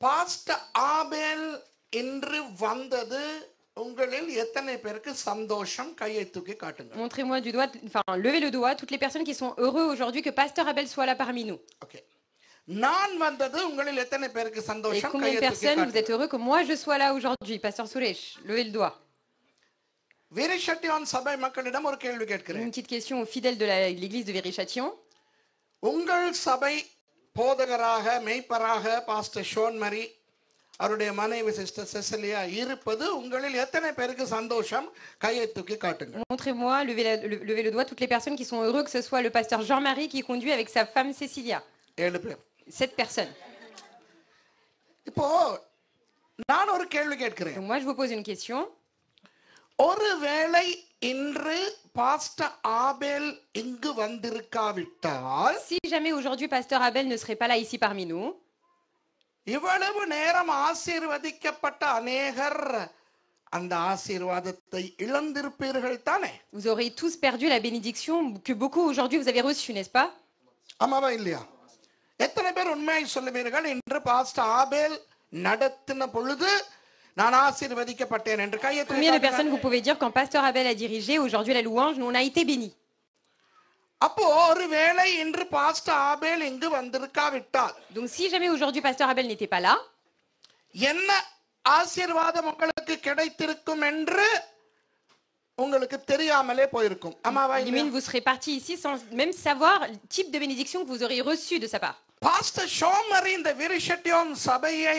Pastor ஆபேல் என்று வந்தது உங்களில் எத்தனை பேருக்கு சந்தோஷம்? கையை தூக்கி காட்டுங்க. Montrez-moi du doigt, enfin levez le doigt toutes les personnes qui sont heureux aujourd'hui que pasteur Abel soit là parmi nous. Okay. நான் வந்தது உங்களில் எத்தனை பேருக்கு Et சந்தோஷம்? combien கையை de தூக்கி personnes vous காட்டுங்க. êtes heureux que moi je sois là aujourd'hui? Pasteur Suresh, levez le doigt. விரிஷட்டியான் சபை மக்களிடம் ஒரு கேள்வி கேட்கிறேன். Une petite question aux fidèles de l'église de Viry-Châtillon. உங்கள் சபை போதகராக மெய்ப்பராக பாஸ்டர் ஷோன்மரி அவருடைய மனைவி சிஸ்டர் செசிலியா இருப்பது உங்களில் எத்தனை பேருக்கு சந்தோஷம்? கையை தூக்கி காட்டுங்க. Montrez-moi, levez le doigt toutes les personnes qui sont heureux que ce soit le pasteur Jean-Marie qui conduit avec sa femme Cécilia. 7 பேர். 7 personnes. இப்போ நான் ஒரு கேள்வி கேட்கிறேன். Donc moi je vous pose une question. ஒருவேளை இன்று பாஸ்டர் ஆபேல் இங்கு வந்திருக்காவிட்டால், Si jamais aujourd'hui pasteur Abel ne serait pas là ici parmi nous, இவ்வளவு நேரம் ஆசீர்வதிக்கப்பட்ட அநேகர் அந்த ஆசீர்வாதத்தை இழந்திருப்பீர்கள் தானே? vous aurez tous perdu la bénédiction que beaucoup aujourd'hui vous avez reçue, n'est-ce pas? ஆமாவா இல்லையா? எத்தனை பேர் உண்மையை சொல்லுவீர்கள், இன்று பாஸ்டர் ஆபேல் நடத்தின பொழுது நான் ஆசீர்வதிக்கப்பட்டேன் என்று? கையை தூக்கி Combien de காட்டுங்க. personnes vous pouvez dire quand pasteur Abel a dirigé aujourd'hui la louange, nous on a été bénis? அப்போ ஒருவேளை இன்று பாஸ்டர் ஆபேல் இங்கு வந்திருக்காவிட்டால், Donc si jamais aujourd'hui pasteur Abel n'était pas là, என்ன ஆசீர்வாதம் உங்களுக்கு கிடைத்திருக்கும் என்று உங்களுக்கு தெரியாமலே போயிருக்கும். ஆமாவா இல்லையா? limite vous serez parti ici sans même savoir le type de bénédiction que vous auriez reçu de sa part. Pastor ஷோமரி இந்த விரிஷட்டியோன் சபையை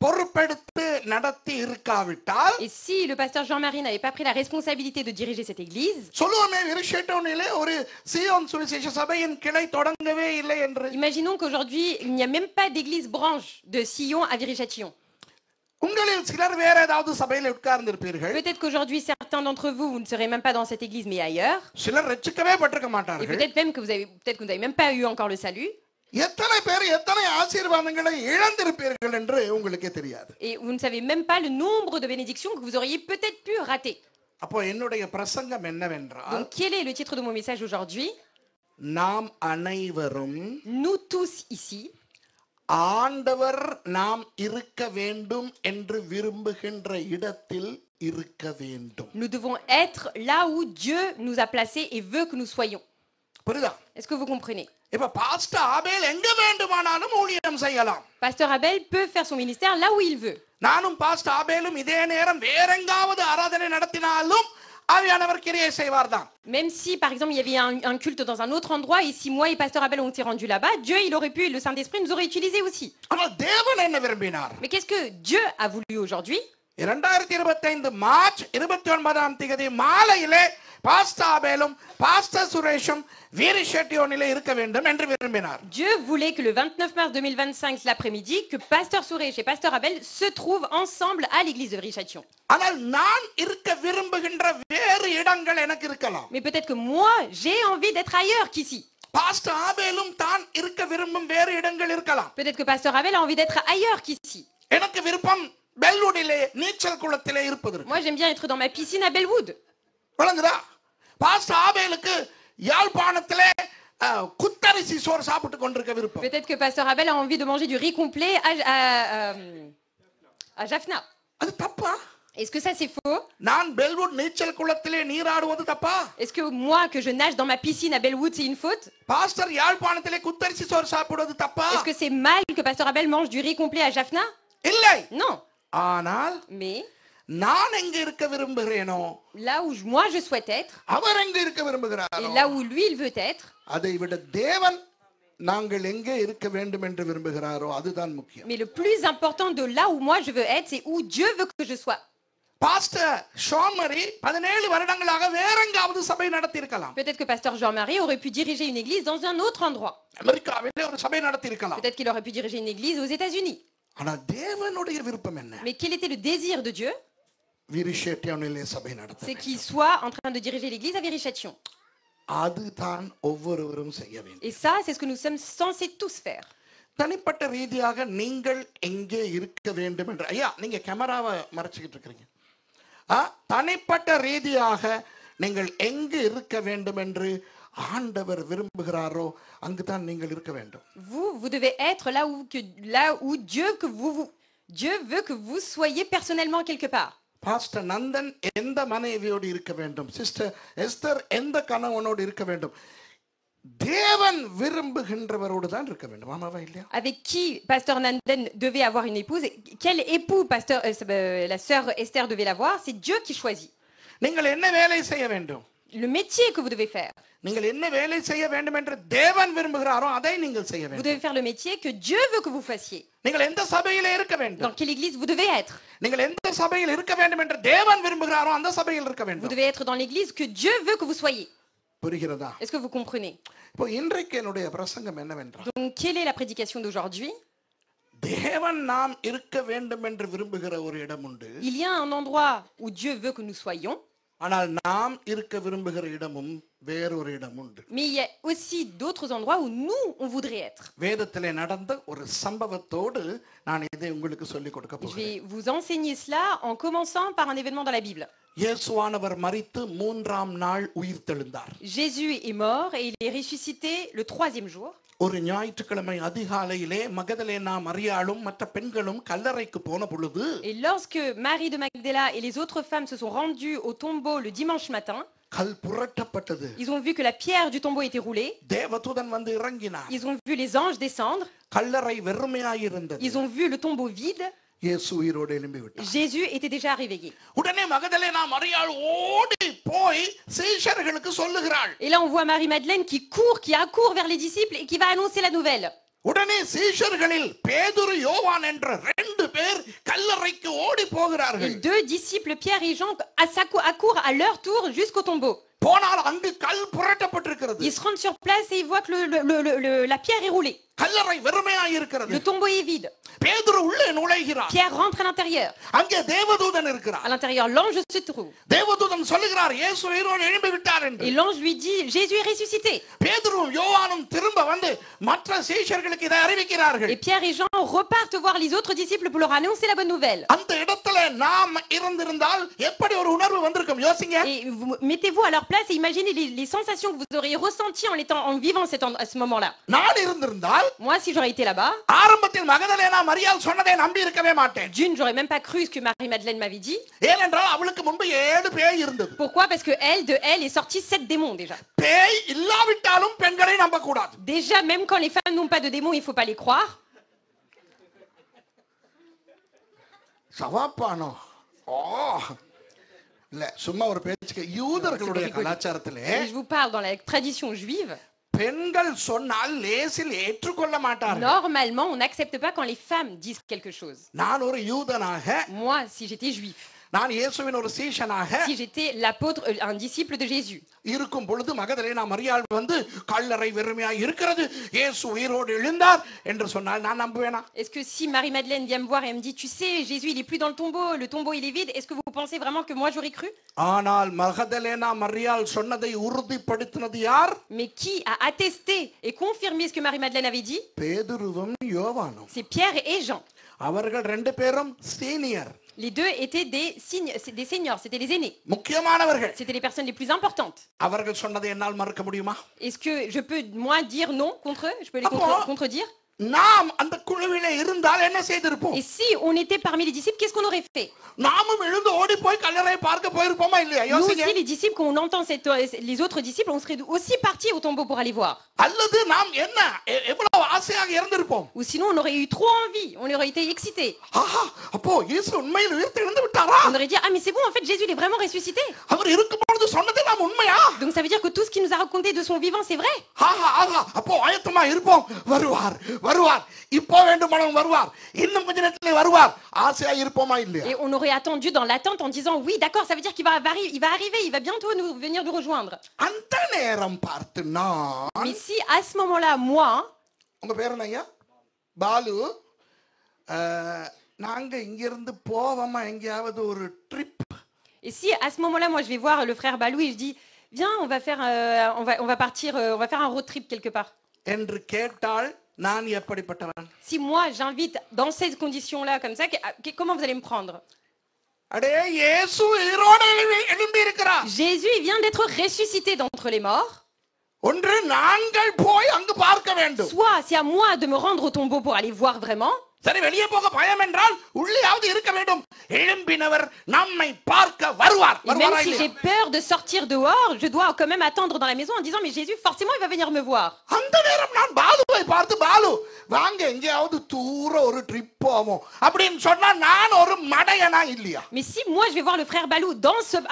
பொறுப்பெடுத்து நடத்தி இருக்காவிட்டால், Et si le pasteur Jean-Marie n'avait pas pris la responsabilité de diriger cette église, சொல்லுவோமே விரிஷட்டியோனிலே ஒரு சீயோன் சுவிசேஷ சபையின் கிளை தொடங்கவே இல்லை என்று. imaginons qu'aujourd'hui il n'y a même pas d'église branche de Sillon à Viry-Châtillon. உங்களில் சிலர் வேற ஏதாவது சபையில் உட்கார்ந்திருப்பீர்கள். Peut-être qu'aujourd'hui certains d'entre vous, vous ne serez même pas dans cette église mais ailleurs. சிலர் ரட்சிக்கவே பட்டிருக்க Et மாட்டார்கள். peut-être même que vous n'avez même pas eu encore le salut. எத்தனை பேர் எத்தனை ஆசீர்வாதங்களை இழந்திருப்பீர்கள் என்று உங்களுக்கே தெரியாது. Et vous ne savez même pas le nombre de bénédictions que vous auriez peut-être pu rater. அப்போ என்னுடைய பிரசங்கம் என்னவென்றால், Donc quel est le titre de mon message aujourd'hui? நாம் அனைவரும் Nous tous ici, ஆண்டவர் நாம் இருக்க வேண்டும் என்று விரும்புகின்ற இடத்தில் இருக்க வேண்டும். nous devons être là où Dieu nous a placés et veut que nous soyons. புரியுதா? Est-ce que vous comprenez? இப்ப பாஸ்டர் ஆபேல் எங்க வேண்டுமானாலும் ஊழியம் செய்யலாம். Pasteur Abel peut faire son ministère là où il veut. நானும் பாஸ்டர் ஆபேலும் இதே நேரம் வேறெங்காவது ஆராதனை நடத்தினாலும் ஆவியானவர் கிரியை செய்வார்தான். Même si, par exemple, il y avait un culte dans un autre endroit et si moi et Pasteur Abel ont été rendus là-bas, Dieu, il aurait pu, le Saint-Esprit nous aurait utilisé aussi. ஆனால் தேவன் என்ன விரும்பினார்? Mais qu'est-ce que Dieu a voulu aujourd'hui? 2025 March 29ஆம் தேதி மாலையிலே pastor ஆபேலும் pastor சுரேஷும் விரிஷட்டியோனிலே இருக்க வேண்டும் என்று விரும்பினார். Dieu voulait que le 29 mars 2025, l'après-midi, que Pasteur Suresh et Pasteur Abel se trouvent ensemble à l'église de Viry-Châtillon. ஆனால் நான் இருக்க விரும்புகின்ற வேறு இடங்கள் எனக்கு இருக்கலாம். Mais peut-être que moi, j'ai envie d'être ailleurs qu'ici. Pastor ஆபேலும் தான் இருக்க விரும்பும் வேறு இடங்கள் இருக்கலாம். Peut-être que Pasteur Abel a envie d'être ailleurs qu'ici. எனக்கு விருப்பம் பெல்வுடிலே நீச்சல் குளத்திலே இருப்பதற்கு. Moi, j'aime bien être dans ma piscine à Bellwood. வழங்குதா? Pastor ஆபேலுக்கு யாழ்ப்பாணத்திலே குத்தரிசி சோறு சாப்பிட்டு கொண்டிருக்க விருப்பம். Peut-être que Pasteur Abel a envie de manger du riz complet à Jaffna. அது தப்பா? Est-ce que ça c'est faux? நான் பெல்வுட் நீச்சல் குளத்திலே நீராடுவது தப்பா? Est-ce que moi que je nage dans ma piscine à Bellwood c'est une faute? Pastor யாழ்ப்பாணத்திலே குத்தரிசி சோறு சாப்பிடுவது தப்பா? Est-ce que c'est mal que Pasteur Abel mange du riz complet à Jaffna? இல்லை. Non. ஆனால் Mais நான் எங்க இருக்க விரும்புகிறேனோ, là où moi je souhaite être அவர் எங்க இருக்க et விரும்புகிறாரோ, là où lui il veut être, அதை விட தேவன் நாங்கள் எங்கே இருக்க வேண்டும் என்று விரும்புகிறாரோ அதுதான் முக்கியம். mais le plus important de là où moi je veux être, c'est où Dieu veut que je sois. Pastor ஷோமரி 17 வருடங்களாக வேறெங்காவது சபை நடத்தி இருக்கலாம். Peut-être que Pasteur Jean-Marie aurait pu diriger une église dans un autre endroit. அமெரிக்காவிலே ஒரு சபை நடத்தி இருக்கலாம். Peut-être qu'il aurait pu diriger une église aux États-Unis. ஆனா தேவனுடைய விருப்பம் என்ன? Mais quel était le désir de Dieu? விரிஷட்டியோனிலே சபை நடத்த. C'est qu'il soit en train de diriger l'église à Viry-Châtillon. அதுதான் ஒவ்வொருவரும் செய்ய வேண்டும். Et ça, c'est ce que nous sommes censés tous faire. தனிப்பட்ட ரீதியாக நீங்கள் எங்கே இருக்க வேண்டும் என்று ஐயா நீங்க கேமராவை மறைச்சிக்கிட்டு இருக்கீங்க. தனிப்பட்ட ரீதியாக நீங்கள் எங்கே இருக்க வேண்டும் என்று ஆண்டவர் விரும்புகிறாரோ அங்குதான் நீங்கள் இருக்க வேண்டும். Vous devez être là où Dieu que vous Dieu veut que vous soyez personnellement quelque part. Pastor Nandan எந்த மனைவியோடு இருக்க வேண்டும், சிஸ்டர் எஸ்தர் எந்த கணவனோடு இருக்க வேண்டும், தேவன் விரும்புகின்றவரோடு தான் இருக்க வேண்டும். ஆமாவா இல்லையா? Avec qui pasteur Nanden devait avoir une épouse, quel époux la sœur Esther devait l'avoir, c'est Dieu qui choisit. நீங்கள் என்ன வேலை செய்ய வேண்டும், Le métier que vous devez faire, நீங்கள் என்ன வேலை செய்ய வேண்டும் என்று தேவன் விரும்புகிறாரோ அதை நீங்கள் செய்ய vous வேண்டும். devez faire le métier que Dieu veut que vous fassiez. நீங்கள் எந்த சபையில இருக்க வேண்டும், Dans quelle église vous devez être. நீங்கள் எந்த சபையில் இருக்க வேண்டும் என்று தேவன் விரும்புகிறாரோ அந்த சபையில் இருக்க Vous வேண்டும். devez être dans l'église que Dieu veut que vous soyez. புரிகிறதா? Est-ce que vous comprenez? இப்போ இன்றைக்கு என்னுடைய பிரசங்கம் என்னவென்றால், Donc, quelle est la prédication d'aujourd'hui? தேவன் நாம் இருக்க வேண்டும் என்று விரும்புகிற ஒரு இடம் உண்டு. Il y a un endroit où Dieu veut que nous soyons, ஆனால் நாம் இருக்க விரும்புகிற இடமும் வேறொரு இடம் உண்டு. mais il y a aussi d'autres endroits où nous, on voudrait être. வேதத்திலே நடந்த ஒரு சம்பவத்தோடு நான் இதை உங்களுக்கு சொல்லிக் கொடுக்க Je போகிறேன். vais vous enseigner cela en commençant par un événement dans la Bible. இயேசுவானவர் மரித்து 3ஆம் நாள் உயிர்த்தெழுந்தார். Jésus est mort et il est ressuscité le 3e jour. ஒரு ஞாயிற்றுக்கிழமை அதிகாலையிலே மகதலேனா மரியாளும் மற்ற பெண்களும் கல்லறைக்கு போன பொழுது, Et lorsque Marie de Magdala et les autres femmes se sont rendues au tombeau le dimanche matin, கல் புரட்டப்பட்டது. ils ont vu que la pierre du tombeau était roulée. தேவதூதன் வந்து இறங்கினார். Ils ont vu les anges descendre. கல்லறை வெறுமையாயிருந்தது. Ils ont vu le tombeau vide. இயேசு உயிரோடு எழும்பி விட்டார். Jésus était déjà réveillé. உடனே மகதலேனா மரியாள் ஓடி போய் சீஷர்களுக்கு சொல்லுகிறாள். Et là, on voit Marie-Madeleine qui accourt vers les disciples et qui va annoncer la nouvelle. உடனே சீஷர்களில் பேதுரு யோவான் என்ற 2 பேர் கல்லறைக்கு ஓடி போகிறார்கள். Et 2 disciples, Pierre et Jean, accourent à leur tour jusqu'au tombeau. போனால் அங்கு கல் புரட்டப்பட்டிருக்கிறது. Ils se rendent sur place et ils voient que la pierre est roulée. கல்லறை வெறுமையாயிருக்கிறது. Le tombeau est vide. பேதுரு உள்ளே நுழைகிறார். Pierre rentre à l'intérieur. அங்கே தேவதூதன் இருக்கிறார். À l'intérieur, l'ange se trouve. தேவதூதன் சொல்லுகிறார், இயேசு உயிரோடு எழும்பி விட்டார் என்று. Et l'ange lui dit, Jésus est ressuscité. பேதுருவும் யோவானும் திரும்ப வந்து மற்ற சீஷர்களுக்கு இதை அறிவிக்கிறார்கள். Et Pierre et Jean repartent voir les autres disciples pour leur annoncer la bonne nouvelle. அந்த இடத்துல நாம் இருந்திருந்தால் எப்படி ஒரு உணர்வு வந்திருக்கும் யோசிங்க. Et mettez-vous à leur place et imaginez les sensations que vous auriez ressenties en vivant à ce moment-là. நான் இருந்திருந்தால், Moi, si j'aurais été là-bas, ஆரம்பத்தில் மகதலேனா மரியாள் சொன்னதை நம்பி இருக்கவே மாட்டேன். d'une, j'aurais même pas cru ce que Marie-Madeleine m'avait dit. ஏனென்றால் அவளுக்கு முன்பு 7 பேய் இருந்தது. Pourquoi? Parce que de elle est sorti 7 démons déjà. பேய் இல்லாவிட்டாலும் பெண்களை நம்ப கூடாது. Déjà, même quand les femmes n'ont pas de démons, il faut pas les croire. சவாப்பானோ இல்ல, சும்மா ஒரு பேச்சுக்கு. யூதர்களுடைய கலாச்சாரத்திலே Et je vous parle dans la tradition juive. பெண்கள் சொன்னால் லேசில் ஏற்றுக்கொள்ள மாட்டார்கள். Normalement, on n'accepte pas quand les femmes disent quelque chose. நான் ஒரு யூதனாக, Moi, si j'étais juif, நான் இயேசுவின் ஒரு சீஷனாக si j'étais l'apôtre, un disciple de Jésus, இருக்கும் பொழுது மகதலேனா மரியாள் வந்து கல்லறை வெறுமையாய் இருக்கிறது, இயேசு உயிரோடு எழுந்தார் என்று சொன்னால் நான் நம்புவேனா? est-ce que si Marie-Madeleine vient me voir et me dit, tu sais, Jésus il est plus dans le tombeau il est vide, est-ce que vous pensez vraiment que moi j'aurais cru? ஆனால் Magdalene மரியாள் சொன்னதை உறுதிப்படுத்தினது யார்? Mais qui a attesté et confirmé ce que Marie-Madeleine avait dit? பேதுருவும் யோவானும். C'est Pierre et Jean. அவர்கள் 2 பேரும் senior. Les deux étaient des seniors, c'était les aînés. முக்கியமானவர்கள். C'était les personnes les plus importantes. அவர்கள் சொன்னதை என்னால் மறுக்க முடியுமா? Est-ce que je peux, moi, dire non contre eux? Je peux les contredire? நாம் அந்த குழுவிலே இருந்தால் என்ன செய்திருப்போம்? Et si on était parmi les disciples, qu'est-ce qu'on aurait fait? நாமும் எழுந்து ஓடி போய் கல்லறையை பார்க்க போயிருப்போமா இல்லையா? Nous யோசிங்க. aussi, les disciples, quand on entend les autres disciples, on serait aussi partis au tombeau pour aller voir. அல்லது நாம் என்ன எவ்வளவு ஆசையாக இருந்திருப்போம்? Ou sinon, on aurait eu trop envie, on aurait été excités. ஆஹா, அப்போ இயேசு உண்மையில் உயிர்த்தெழுந்து விட்டாரா? On aurait dit, ah mais c'est bon, en fait, Jésus, il est vraiment ressuscité. அவர் இருக்கும்போது சொன்னதெல்லாம் உண்மையா? Donc ça veut dire que tout ce qu'il nous a raconté de son vivant, c'est vrai. ஆஹா, ஆஹா, அப்போ ஆயத்தமா இருப்போம். வருவார், வருவார். இப்போ வேண்டுமானாலும் வருவார். இன்னும் கொஞ்ச நேரத்திலே வருவார். ஆசையா இருப்போமா இல்லையா? Et on aurait attendu dans l'attente en disant, oui, d'accord, ça veut dire qu'il va arriver, il va bientôt venir nous rejoindre. அந்த நேரம் பார்த்து நான், Mais si à ce moment-là, moi, உங்க பேர் என்னங்க? பாலு, நாங்க இங்க இருந்து போவோமா எங்கயாவது ஒரு trip? et si à ce moment-là, moi, je vais voir le frère Balou et je dis, viens, on va faire un road trip quelque part. என்று கேட்டால் நான் எப்படிப்பட்டவன்? Si moi, j'invite dans ces conditions-là, comme ça, comment vous allez me prendre? அடே, இயேசு உயிரோடு எழும்பி இருக்கிறார். Jésus, il vient d'être ressuscité d'entre les morts. ஒன்று நாங்கள் போய் அங்கு பார்க்க வேண்டும். Soit c'est à moi de me rendre au tombeau pour aller voir vraiment. சரி, வெளியே போக பயம் என்றால் உள்ளேயாவது இருக்க வேண்டும். எழும்பினவர் நம்மை பார்க்க வருவார். Et même si j'ai peur de sortir dehors, je dois quand même attendre dans la maison en disant mais Jésus forcément il va venir me voir. அந்த நேரம் நான் பாலுவை பார்த்து, பாலு வாங்க எங்கேயாவது தூர ஒரு ட்ரிப் போவோம் அப்படின்னு சொன்னா நான் ஒரு மடையனா இல்லையா? Mais si moi je vais voir le frère Balou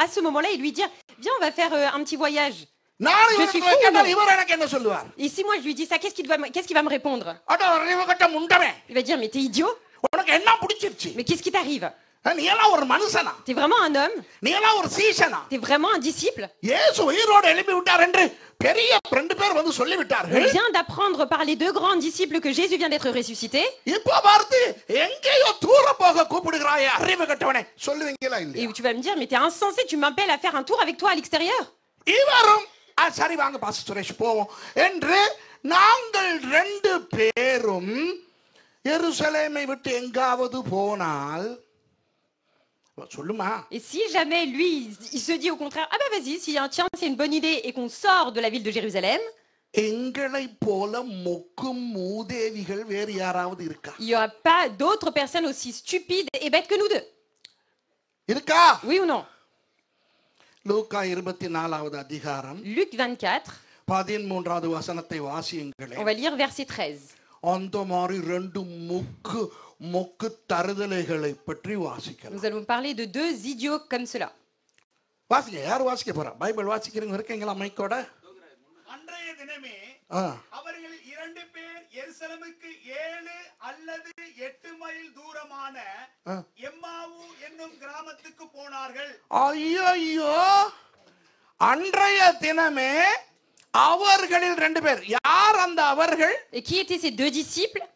à ce moment-là et lui dire viens on va faire un petit voyage. நான் இவருக்கு கேட்டால் இவர் எனக்கு என்ன சொல்லுவார்? Et si moi je lui dis ça, qu'est-ce qu'il va me répondre? அட அறிவுகட்ட முண்டமே, Il va dire mais t'es idiot? உனக்கு என்ன பிடிச்சிருச்சு? Mais qu'est-ce qui t'arrive? நீ எல்லாம் ஒரு மனுஷனா? T'es vraiment un homme? நீ எல்லாம் ஒரு சீஷனா? T'es vraiment un disciple? இயேசு உயிரோடு எழுப்பி விட்டார் என்று பெரிய ரெண்டு பேர் வந்து சொல்லி On விட்டார்கள். vient d'apprendre par les deux grands disciples que Jésus vient d'être ressuscité. இப்போ பார்த்து எங்கேயோ தூர போக கூப்பிடுகிறாயே அறிவுகட்டவனே சொல்லுவீங்களா இல்லையா? Et tu vas me dire mais t'es insensé, tu m'appelles à faire un tour avec toi à l'extérieur. இவரும் சரி வாங்க பாஸ்டர் சுரேஷ் போவோம் என்று நாங்கள் ரெண்டு பேரும் எருசலேமை விட்டு எங்காவது போனால் சொல்லுமா? Et si jamais lui il se dit au contraire ah bah vas-y si tiens c'est une bonne idée et qu'on sort de la ville de Jérusalem, எங்களை போல மொக்கும் மூதேவிகள் வேறு யாராவது இருக்கா? il y aura pas d'autres personnes aussi stupides et bêtes que nous deux. இருக்கா? Oui ou non? லூக்கா 24வது அதிகாரம் Luc 24, 13வது வசனத்தை வாசியுங்களே. on va lire verset 13. அந்த மாதிரி ரெண்டு மொக்கு தருதலைகளை பற்றி வாசிக்கலாம். Nous allons parler de deux idiots comme cela. வாசிங்க, யார் வாசிக்க போறா? பைபிள் வாசிக்கிறவங்க இருக்கீங்களா மைக்கோட? அன்றைய தினமே அவர்கள் 2 பேர் எருசலேமுக்கு 7 அல்லது 8 மைல் தூரமான எம்மாவு என்னும் கிராமத்துக்கு போனார்கள். ஐயோ, அன்றைய தினமே அவர்களில் 2 பேர். யார் அந்த அவர்கள்? Et qui étaient ces deux disciples?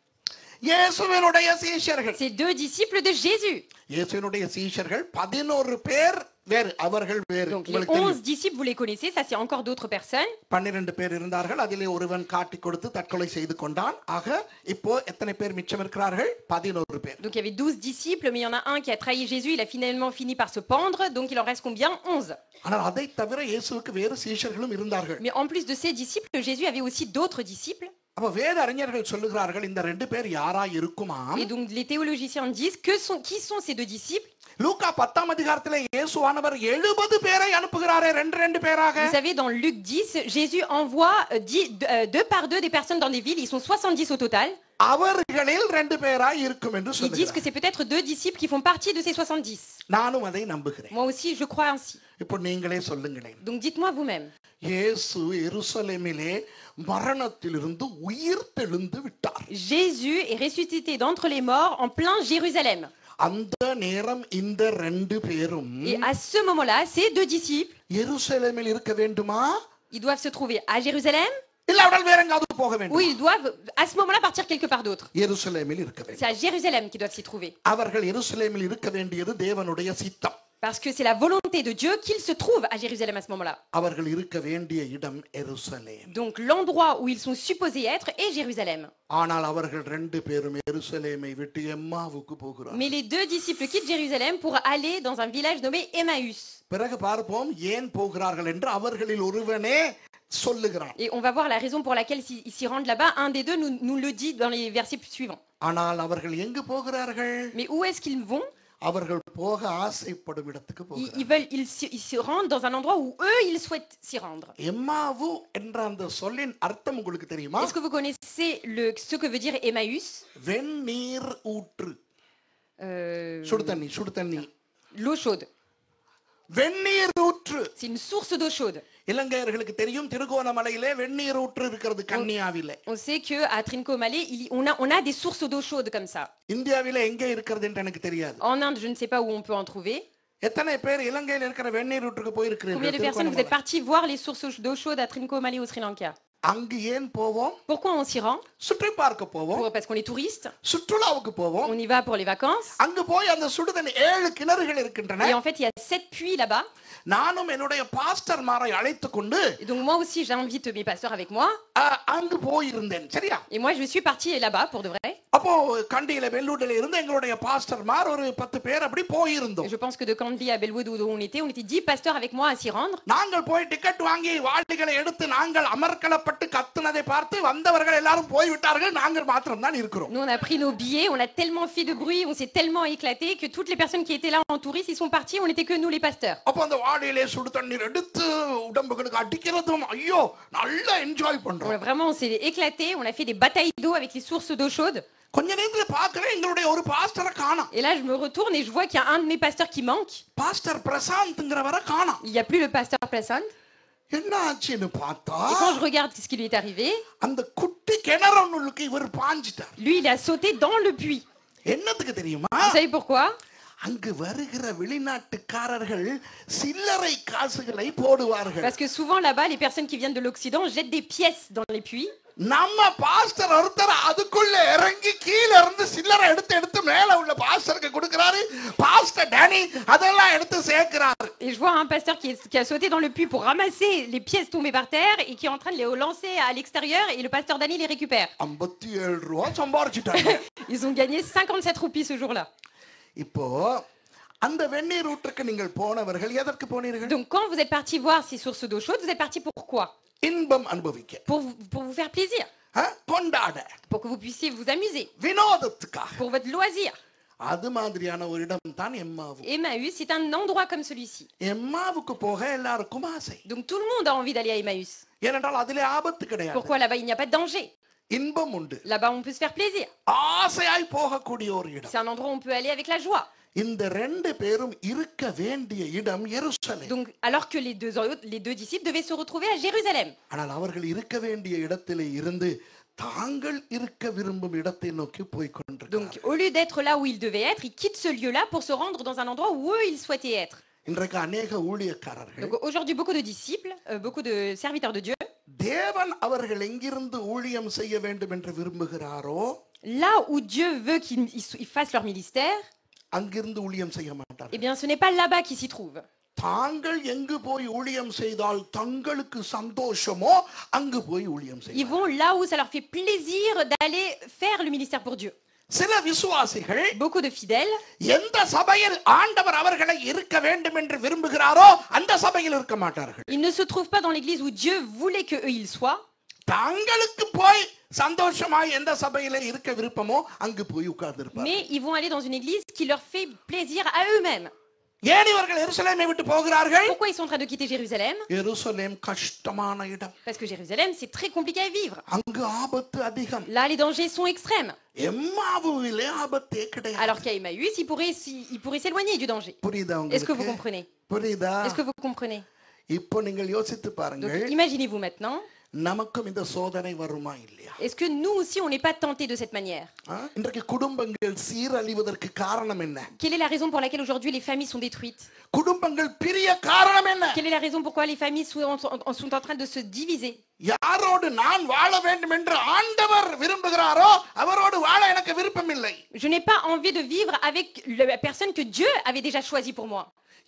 இயேசுவினுடைய சீஷர்கள். Ces deux disciples de Jésus. இயேசுவினுடைய சீஷர்கள் 11 பேர் வேறு, அவர்கள் வேறு. Donc les 11 disciples, vous les connaissez, ça c'est encore d'autres personnes. 12 பேர் இருந்தார்கள். அதிலே ஒருவன் காட்டி கொடுத்து தற்கொலை செய்து கொண்டான். ஆக இப்போ எத்தனை பேர் மிச்சம் இருக்கிறார்கள்? 11 பேர். Donc il y avait 12 disciples, mais il y en a un qui a trahi Jésus, il a finalement fini par se pendre, donc il en reste combien? 11. ஆனால் அதை தவிர இயேசுவுக்கு வேறு சீஷர்களும் இருந்தார்கள். Mais en plus de ces disciples, Jésus avait aussi d'autres disciples. அப்ப வேத அறிஞர்கள் சொல்லுகிறார்கள் இந்த 2 பேர் யாரா இருக்குமா? Et donc les théologiciens disent qui sont ces deux disciples? லூக்கா 10ஆம் அதிகாரத்திலே இயேசுவானவர் 70 பேரை அனுப்புகிறாரே, 2 பேராக. Vous savez, dans Luc 10, Jésus envoie 2 par 2 des personnes dans des villes, ils sont 70 au total. அவர்களில் 2 பேராய் இருக்கும் என்று Ils disent que சொல்லுகிறார். c'est peut-être 2 disciples qui font partie de ces 70. நானும் அதை நம்புகிறேன். Moi aussi, je crois ainsi. இப்போ நீங்களே சொல்லுங்களேன். Donc dites-moi vous-même. இயேசு எருசலேமிலே மரணத்திலிருந்து உயிர்த்தெழுந்து விட்டார். Jésus est ressuscité d'entre les morts en plein Jérusalem. அந்த நேரம் இந்த 2 பேரும் Et à ce moment-là, ces deux disciples, எருசலேமில் இருக்க வேண்டுமா? ils doivent se trouver à Jérusalem இல்லாவிட்டால் வேற எங்காவது போக ou வேண்டும். ils doivent à ce moment-là partir quelque part d'autre. எருசலேமில் இருக்க வேண்டும். C'est à Jérusalem qu'ils doivent s'y trouver. அவர்கள் எருசலேமில் இருக்க வேண்டியது தேவனுடைய சித்தம். Parce que c'est la volonté de Dieu qu'ils se trouvent à Jérusalem à ce moment-là. அவர்கள் இருக்க வேண்டிய இடம் எருசலேம். Donc l'endroit où ils sont supposés être est Jérusalem. ஆனால் அவர்கள் 2 பேரும் எருசலேமை விட்டு எம்மாவுக்கு போகிறார்கள். Mais les deux disciples quittent Jérusalem pour aller dans un village nommé Emmaüs. பிறகு பார்ப்போம் ஏன் போகிறார்கள் என்று அவர்களில் ஒருவனே சொல்லுகிறான். Et on va voir la raison pour laquelle ils s'y rendent là-bas. Un des deux nous le dit dans les versets suivants. ஆனால் அவர்கள் எங்கு போகிறார்கள்? Mais où est-ce qu'ils vont? அவர்கள் போக ஆசைப்படும் இடத்துக்கு போகிறார்கள். Ils se rendent dans un endroit où eux, ils souhaitent s'y rendre. எம்மாவு என்ற அந்த சொல்லின் அர்த்தம் உங்களுக்கு தெரியுமா? Est-ce que vous connaissez ce que veut dire Emmaüs? வெந்நீர் ஊற்று. சுடு தண்ணி. L'eau chaude. வெந்நீர் ஊற்று. C'est une source d'eau chaude. இலங்கையர்களுக்கு தெரியும் திருகோணமலையிலே வெந்நீர் ஊற்று இருக்கிறது கன்னியாவிலே. On sait que à Trincomalee, on a des sources d'eau chaude comme ça. இந்தியாவிலே எங்கே இருக்கிறது என்று எனக்கு தெரியாது. En Inde, je ne sais pas où on peut en trouver. எத்தனை பேர் இலங்கையில் இருக்கிற வெந்நீர் ஊற்றுக்கு Combien de போயிருக்கிறீர்கள்? personnes vous êtes partis voir les sources d'eau chaude à Trincomalee au Sri Lanka? அங்கு ஏன் போவோம்? Pourquoi on s'y rend? சுற்றி பார்க்க போவோம். Parce qu'on est touriste. சுற்றுலாவுக்கு போவோம். On y va pour les vacances. அங்கு போய் அந்த சுடுதண்ணி 7 கிணறுகள் இருக்கின்றன. Et en fait, il y a 7 puits là-bas. நானும் என்னுடைய பாஸ்டர்மாரை அழைத்து கொண்டு Et donc moi aussi, j'invite mes pasteurs avec moi. அங்கு போயிருந்தேன். சரியா? Et moi, je suis partie là-bas pour de vrai. அப்போ கண்டியில வெள்ளூட்டில இருந்து எங்களுடைய பாஸ்டர்மார் ஒரு 10 பேர் அப்படி போயிருந்தோம். Je pense que de Kandy à Bellwood où on était 10 pasteurs avec moi à s'y rendre. நாங்கள் போய் டிக்கெட் வாங்கி வாளிகளை எடுத்து நாங்கள் அமர்க்கள புறப்பட்டு கத்துனதை பார்த்து வந்தவர்கள் எல்லாரும் போய்விட்டார்கள், நாங்கள் மாத்திரம் தான் இருக்கிறோம். Nous, on a pris nos billets, on a tellement fait de bruit, on s'est tellement éclaté que toutes les personnes qui étaient là en touristes, ils sont partis, on n'était que nous les pasteurs. அப்ப அந்த வாளியிலே சுடு தண்ணீர் எடுத்து உடம்புகளுக்கு அடிக்கிறதும் ஐயோ நல்லா enjoy On பண்றோம். a vraiment, on s'est éclaté, on a fait des batailles d'eau avec les sources d'eau chaude. கொஞ்ச நேரத்துல பாக்குறேன் எங்களுடைய ஒரு பாஸ்டரை காணோம். Et là, je me retourne et je vois qu'il y a un de mes pasteurs qui manque. Pastor பிரசாந்த்ங்கறவரை காணோம். Il n'y a plus le pasteur Plassant. என்ன ஆச்சுன்னு பார்த்தா Et quand je regarde ce qui lui est arrivé, அந்த குட்டி கிணறுக்கு இவர் பாஞ்சிட்டார். lui, il a sauté dans le puits. என்னத்துக்கு தெரியுமா? Vous savez pourquoi? அங்கு வருகிற வெளிநாட்டுக்காரர்கள் சில்லறை காசுகளை போடுவார்கள். Parce que souvent là-bas, les personnes qui viennent de l'Occident jettent des pièces dans les puits. நம்ம பாஸ்டர் ஒருத்தர் அதுக்குள்ள இறங்கி கீழ இருந்து சில்லறை எடுத்து மேல உள்ள பாஸ்டருக்கு கொடுக்கறாரு. பாஸ்டர் டேனி அதெல்லாம் எடுத்து சேர்க்கறாரு. Et je vois un pasteur qui a sauté dans le puits pour ramasser les pièces tombées par terre et qui est en train de les lancer à l'extérieur et le pasteur Danny les récupère. 57 ரூபாய் சம்பாரிச்சிட்டாங்க. Ils ont gagné 57 roupies ce jour-là. இப்போ அந்த வெந்நீர் ஊற்றுக்கு நீங்கள் போனவர்கள் எதற்கு போனீர்கள்? Donc quand vous êtes parti voir ces sources d'eau chaude, vous êtes parti pourquoi? இன்பம் அனுபவிக்க. Pour vous faire plaisir. கொண்டாட. Pour que vous puissiez vous amuser. வினோதத்துக்காக. Pour votre loisir. அது மாதிரியான ஒரு இடம் தான் எம்மாவு. Emmaüs, c'est un endroit comme celui-ci. எம்மாவுக்கு போக எல்லாருக்கும் ஆசை. Donc tout le monde a envie d'aller à Emmaüs. ஏனென்றால் அதிலே ஆபத்து கிடையாது. Pourquoi là-bas il n'y a pas de danger? இன்பம் உண்டு. Là-bas on peut se faire plaisir. ஆசையாய் போகக்கூடிய ஒரு இடம். C'est un endroit où on peut aller avec la joie. இந்த ரெண்டு பேரும் இருக்க வேண்டிய இடம் எருசலேம். Donc alors que les deux disciples devaient se retrouver à Jérusalem. ஆனால் அவர்கள் இருக்க வேண்டிய இடத்திலே இருந்து தாங்கள் இருக்க விரும்பும் இடத்தை நோக்கி போய் கொண்டிருக்கிறார்கள். Donc au lieu d'être là où ils devaient être, ils quittent ce lieu-là pour se rendre dans un endroit où eux ils souhaitaient être. இன்றைக்கு अनेक ஊழியக்காரர்கள் Donc aujourd'hui beaucoup de disciples, beaucoup de serviteurs de Dieu, தேவன் அவர்கள் எங்கிருந்து ஊழியம் செய்ய வேண்டும் என்று விரும்புகிறாரோ là où Dieu veut qu'ils fassent leur ministère, அங்கிருந்து ஊழியம் செய்ய மாட்டார்கள். eh bien ce n'est pas là-bas qu'ils s'y trouvent. தாங்கள் எங்கு போய் ஊழியம் செய்தால் தங்களுக்கு சந்தோஷமோ அங்கு போய் ஊழியம் Ils செய்வார்கள். vont là où ça leur fait plaisir d'aller faire le ministère pour Dieu. சில விசுவாசிகள் Beaucoup de fidèles, எந்த சபையில் ஆண்டவர் அவர்களை இருக்க வேண்டும் என்று விரும்புகிறாரோ அந்த சபையில் இருக்க மாட்டார்கள். ils ne se trouvent pas dans l'église où Dieu voulait que eux ils soient. தங்களுக்கு போய் சந்தோஷமாய் எந்த சபையில இருக்க விருப்பமோ அங்கு போய் உட்கார்ந்திருப்பார்கள். Mais ils vont aller dans une église qui leur fait plaisir à eux-mêmes. ஏன் இவர்கள் எருசலேமை விட்டு போகிறார்கள்? Pourquoi ils sont en train de quitter Jérusalem? எருசலேம் கஷ்டமான இடம். Parce que Jérusalem, c'est très compliqué à vivre. அங்கு ஆபத்து அதிகம். Là, les dangers sont extrêmes. எம்மாவுவிலே ஆபத்தே கிடையாது. Alors qu'à Emmaüs, ils pourraient s'éloigner du danger. புரியுதா Est-ce que vous உங்களுக்கு? comprenez? புரியுதா? Est-ce que vous comprenez? இப்போ நீங்கள் யோசித்து Donc, பாருங்கள், imaginez-vous maintenant, நமக்கும் இந்த சோதனை வருமா இல்லையா? est-ce que nous aussi, on n'est pas tentés de cette manière? இன்றைக்கு குடும்பங்கள் சீரழிவதற்கு காரணம் என்ன? Quelle est la raison pour laquelle aujourd'hui les familles sont détruites? குடும்பங்கள் பிரிய காரணம் என்ன? Quelle est la raison pourquoi les familles sont en train de se diviser? யாரோடு நான் வாழ வேண்டும் என்று ஆண்டவர் விரும்புகிறாரோ அவரோடு வாழ எனக்கு விருப்பம் இல்லை. Je n'ai pas envie de vivre avec la personne que Dieu avait déjà choisie pour moi.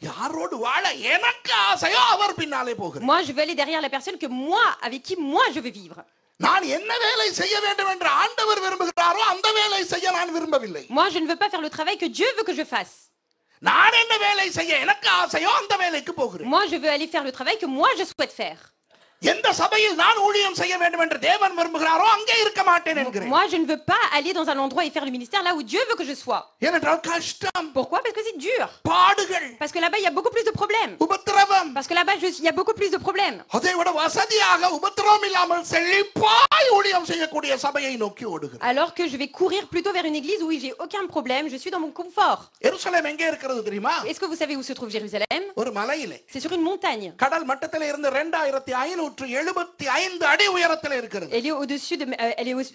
யாரோடு வாழ எனக்கு ஆசையோ அவர் பின்னாலே போகிறார். Moi, je veux aller derrière la personne avec qui moi je veux vivre. நான் என்ன வேலை செய்ய வேண்டும் என்று ஆண்டவர் விரும்புகிறாரோ அந்த வேலை செய்ய நான் விரும்பவில்லை. Moi, je ne veux pas faire le travail que Dieu veut que je fasse. நான் என்ன வேலை செய்ய எனக்கு ஆசையோ அந்த வேலைக்கு போகிறேன். Moi, je veux aller faire le travail que moi je souhaite faire. எந்த சபையில் நான் ஊழியம் செய்ய வேண்டும் என்று தேவன் விரும்புகிறாரோ அங்கே இருக்க மாட்டேன் என்கிறேன். Moi, je ne veux pas aller dans un endroit et faire le ministère là où Dieu veut que je sois. ஏனென்றால் கஷ்டம், Pourquoi? Parce que c'est dur. பாடுகள், Parce que là-bas, il y a beaucoup plus de problèmes. உபத்திரவம். Parce que là-bas, il y a beaucoup plus de problèmes. அதை விட வசதியாக உபத்திரவம் இல்லாமல் செழிப்பாய் ஊழியம் செய்யக்கூடிய சபையை நோக்கி ஓடுகிறேன். Alors que je vais courir plutôt vers une église où j'ai aucun problème, je suis dans mon confort. எருசலேம் எங்கே இருக்கிறது தெரியுமா? Est-ce que vous savez où se trouve Jérusalem? ஒரு மலையிலே. C'est sur une montagne. கடல் மட்டத்திலே இருந்து 2575 அடி உயரத்திலே இருக்கிறது. Elle est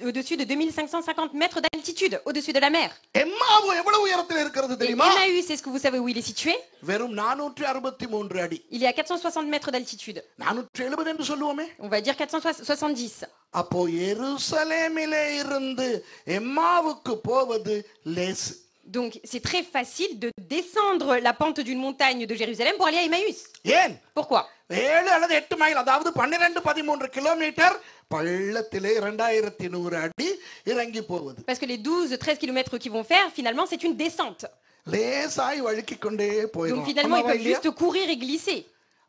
au-dessus de 2550 mètres d'altitude, au-dessus de la mer. எம்மாவு எவ்வளவு உயரத்திலே இருக்கிறது Et தெரியுமா? Emmaüs, est-ce que vous savez où il est situé? வெறும் 463 அடி. Il est à 460 mètres d'altitude. 470 என்று சொல்லுவோமே. On va dire 470. அப்போ எருசலேமிலே இருந்து எம்மாவுக்கு போவது லேசு. Donc c'est très facile de descendre la pente d'une montagne de Jérusalem pour aller à Emmaüs. ஏன்? Pourquoi? 7 அல்லது 8 மைல், அதாவது 12-13 கிலோமீட்டர் பள்ளத்திலே 2100 அடி இறங்கி போவது. Parce que les 12-13 kilomètres qu'ils vont faire, finalement, c'est une descente. லேசாய் வழுக்கிக் கொண்டே போயிடும். Donc finalement, ils peuvent juste courir et glisser.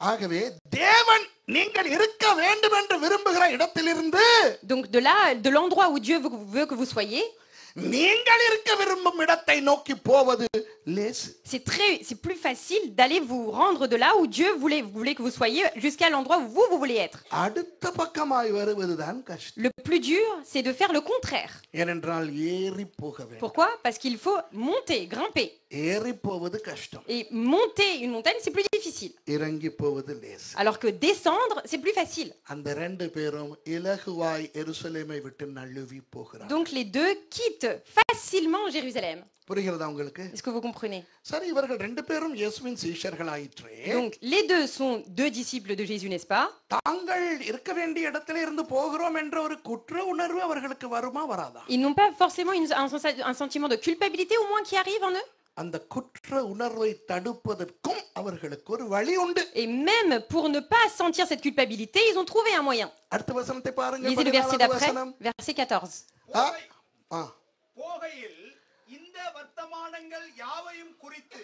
ஆகவே தேவன் நீங்கள் இருக்க வேண்டும் என்று விரும்புகிற இடத்திலிருந்து Donc de là, de l'endroit où Dieu veut que vous soyez, நீங்கள் இருக்க விரும்பும் இடத்தை நோக்கி போவது லேசு. c'est plus facile d'aller vous rendre de là où Dieu voulait que vous soyez jusqu'à l'endroit où vous voulez être. அடுத்த பக்கமாய் வருவதுதான் கஷ்டம். Le plus dur, c'est de faire le contraire. ஏனென்றால் ஏறி போக வேண்டும். Pourquoi? Parce qu'il faut monter, grimper. ஏறி போவது கஷ்டம். Et monter une montagne, c'est plus difficile. இறங்கி போவது லேசு. Alors que descendre, c'est plus facile. அந்த ரெண்டு பேரும் இலகுவாய் எருசலேமை விட்டு நழுவி போகிறார். Donc les deux quittent facilement Jérusalem. புரிகிறதா உங்களுக்கு? Est-ce que vous comprenez? சரி, இவர்கள் ரெண்டு பேரும் இயேசுவின் சீஷர்களாயிற்றே. Donc les deux sont deux disciples de Jésus, n'est-ce pas? தாங்கள் இருக்க வேண்டிய இடத்திலே இருந்து போகிறோம் என்ற ஒரு குற்ற உணர்வு அவர்களுக்கு வருமா வராதா? Ils n'ont pas forcément un sentiment de culpabilité au moins qui arrive en eux? அந்த குற்ற உணர்வை தடுப்பதற்கும் அவர்களுக்கு ஒரு வழி உண்டு. Et même pour ne pas sentir cette culpabilité, ils ont trouvé un moyen. அடுத்த வசனத்தை பாருங்க. Lisez le verset d'après, verset 14. போகையில் இந்த வர்த்தமானங்கள் யாவையும் குறித்து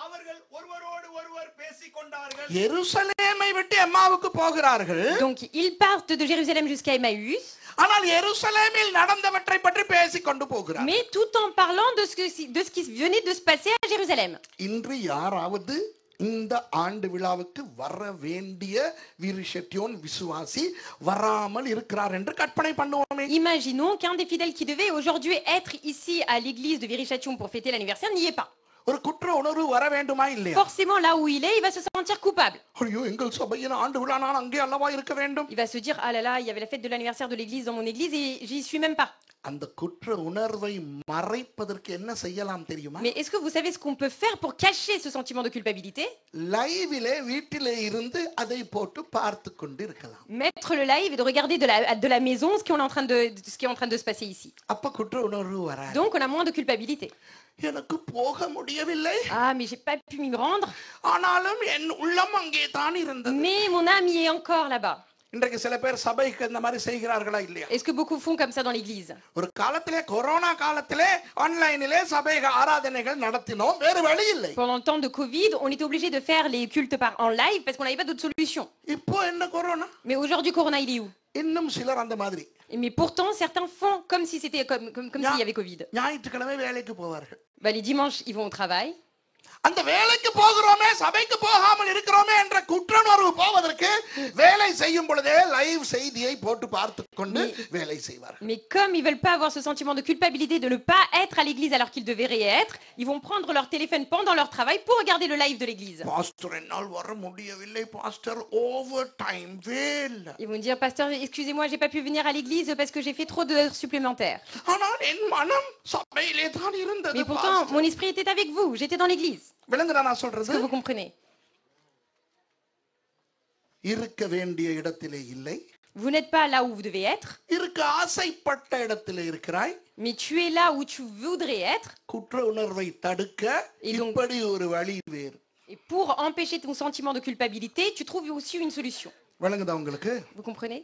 அவர்கள் ஒருவரோடு ஒருவர் பேசிக்கொண்டார்கள். எருசலேமை விட்டு எம்மாவுக்கு போகிறார்கள். Donc ils partent de Jérusalem jusqu'à Emmaüs. ஆனால் எருசலேமில் நடந்தவற்றை பற்றி பேசிக்கொண்டு போகிறார்கள். Mais tout en parlant de ce qui venait de se passer à Jérusalem. இன்று யாராவது இந்த ஆண்டு விழாவுக்கு வர வேண்டிய விரிஷெட்டியோன் விசுவாசி வராமல் இருக்கிறார் என்று கற்பனை பண்ணுவோமே. Imaginons qu'un des fidèles qui devait aujourd'hui être ici à l'église de Viry-Châtillon pour fêter l'anniversaire n'y est pas. ஒரு குற்ற உணர்வு வர வேண்டுமா இல்லையா? Forcément là où il est, il va se sentir coupable. ஐயோ, எங்கள் சபையின் ஆண்டு விழா, நான் அங்கே அல்லவா இருக்க வேண்டும். Il va se dire ah là là, il y avait la fête de l'anniversaire de l'église dans mon église et j'y suis même pas. அந்த குற்ற உணர்வை மறைப்பதற்கு என்ன செய்யலாம் தெரியுமா? Mais est-ce que vous savez ce qu'on peut faire pour cacher ce sentiment de culpabilité? லைவிலே வீட்டிலே இருந்து அதை போட்டு பார்த்து கொண்டு இருக்கலாம். Mettre le live et de regarder de la maison ce qui est en train de se passer ici. அப்ப குற்ற உணர்வு வராது. Donc on a moins de culpabilité. எனக்கு போக முடியவில்லை. Ah mais j'ai pas pu m'y rendre. ஆனாலும் என் உள்ளம் அங்கே தான் இருந்தது. Mais mon âme y est encore là-bas. இன்றைக்கு சில பேர் சபைக்கு இந்த மாதிரி செய்கிறார்களா இல்லையா? Est-ce que beaucoup font comme ça dans l'église? ஒரு காலத்திலே கொரோனா காலத்திலே ஆன்லைனிலே சபை ஆராதனைகள் நடத்தினோம், வேறு வழி இல்லை. Pendant le temps de Covid, on était obligé de faire les cultes en live parce qu'on n'avait pas d'autre solution. இப்போ என்ன corona? Mais aujourd'hui Corona il est où? இன்னும் சிலர் அந்த மாதிரி. Mais pourtant certains font comme si c'était comme s'il y avait Covid. ஞாயிற்றுக்கிழமை வேலைக்கு போவார்கள். Bah les dimanches ils vont au travail. அந்த வேலைக்கு போகிறோமே, சபைக்கு போகாமல் இருக்கிறோமே என்ற குற்றணர்வு போவதற்கு வேலை செய்யும் பொழுதே லைவ் செய்தியை போட்டு பார்த்து கொண்டு வேலை செய்வார்கள். Mais comme ils veulent pas avoir ce sentiment de culpabilité de ne pas être à l'église alors qu'ils devraient y être, ils vont prendre leur téléphone pendant leur travail pour regarder le live de l'église. Pastor, என்னால் வர முடியவில்லை pastor, over time வேலை. Ils vont dire pasteur, excusez-moi, j'ai pas pu venir à l'église parce que j'ai fait trop d'heures supplémentaires. ஆனால் என் மனம் சபையிலே தான் இருந்தது. Mais pourtant mon esprit était avec vous, j'étais dans l'église. விளங்குதா நான் Est-ce சொல்றது? que vous comprenez? இருக்க வேண்டிய இடத்திலே இல்லை. Vous n'êtes pas là où vous devez être. இருக்க ஆசைப்பட்ட இடத்திலே இருக்கிறாய். Mais tu es là où tu voudrais être. குற்ற உணர்வை தடுக்க இப்படி ஒரு வழி வேறு. Et pour empêcher ton sentiment de culpabilité, tu trouves aussi une solution. விளங்குதா உங்களுக்கு? Vous comprenez?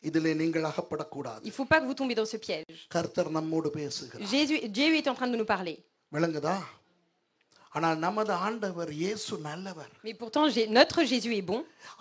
இதிலே நீங்கள் அகப்படக்கூடாது. Il faut pas que vous tombiez dans ce piège. கர்த்தர் நம்மோடு பேசுகிறார். Dieu est en train de nous parler. விளங்குதா? ஆனால் நமது ஆண்டவர் இயேசு நல்லவர். Mais pourtant notre Jésus est bon.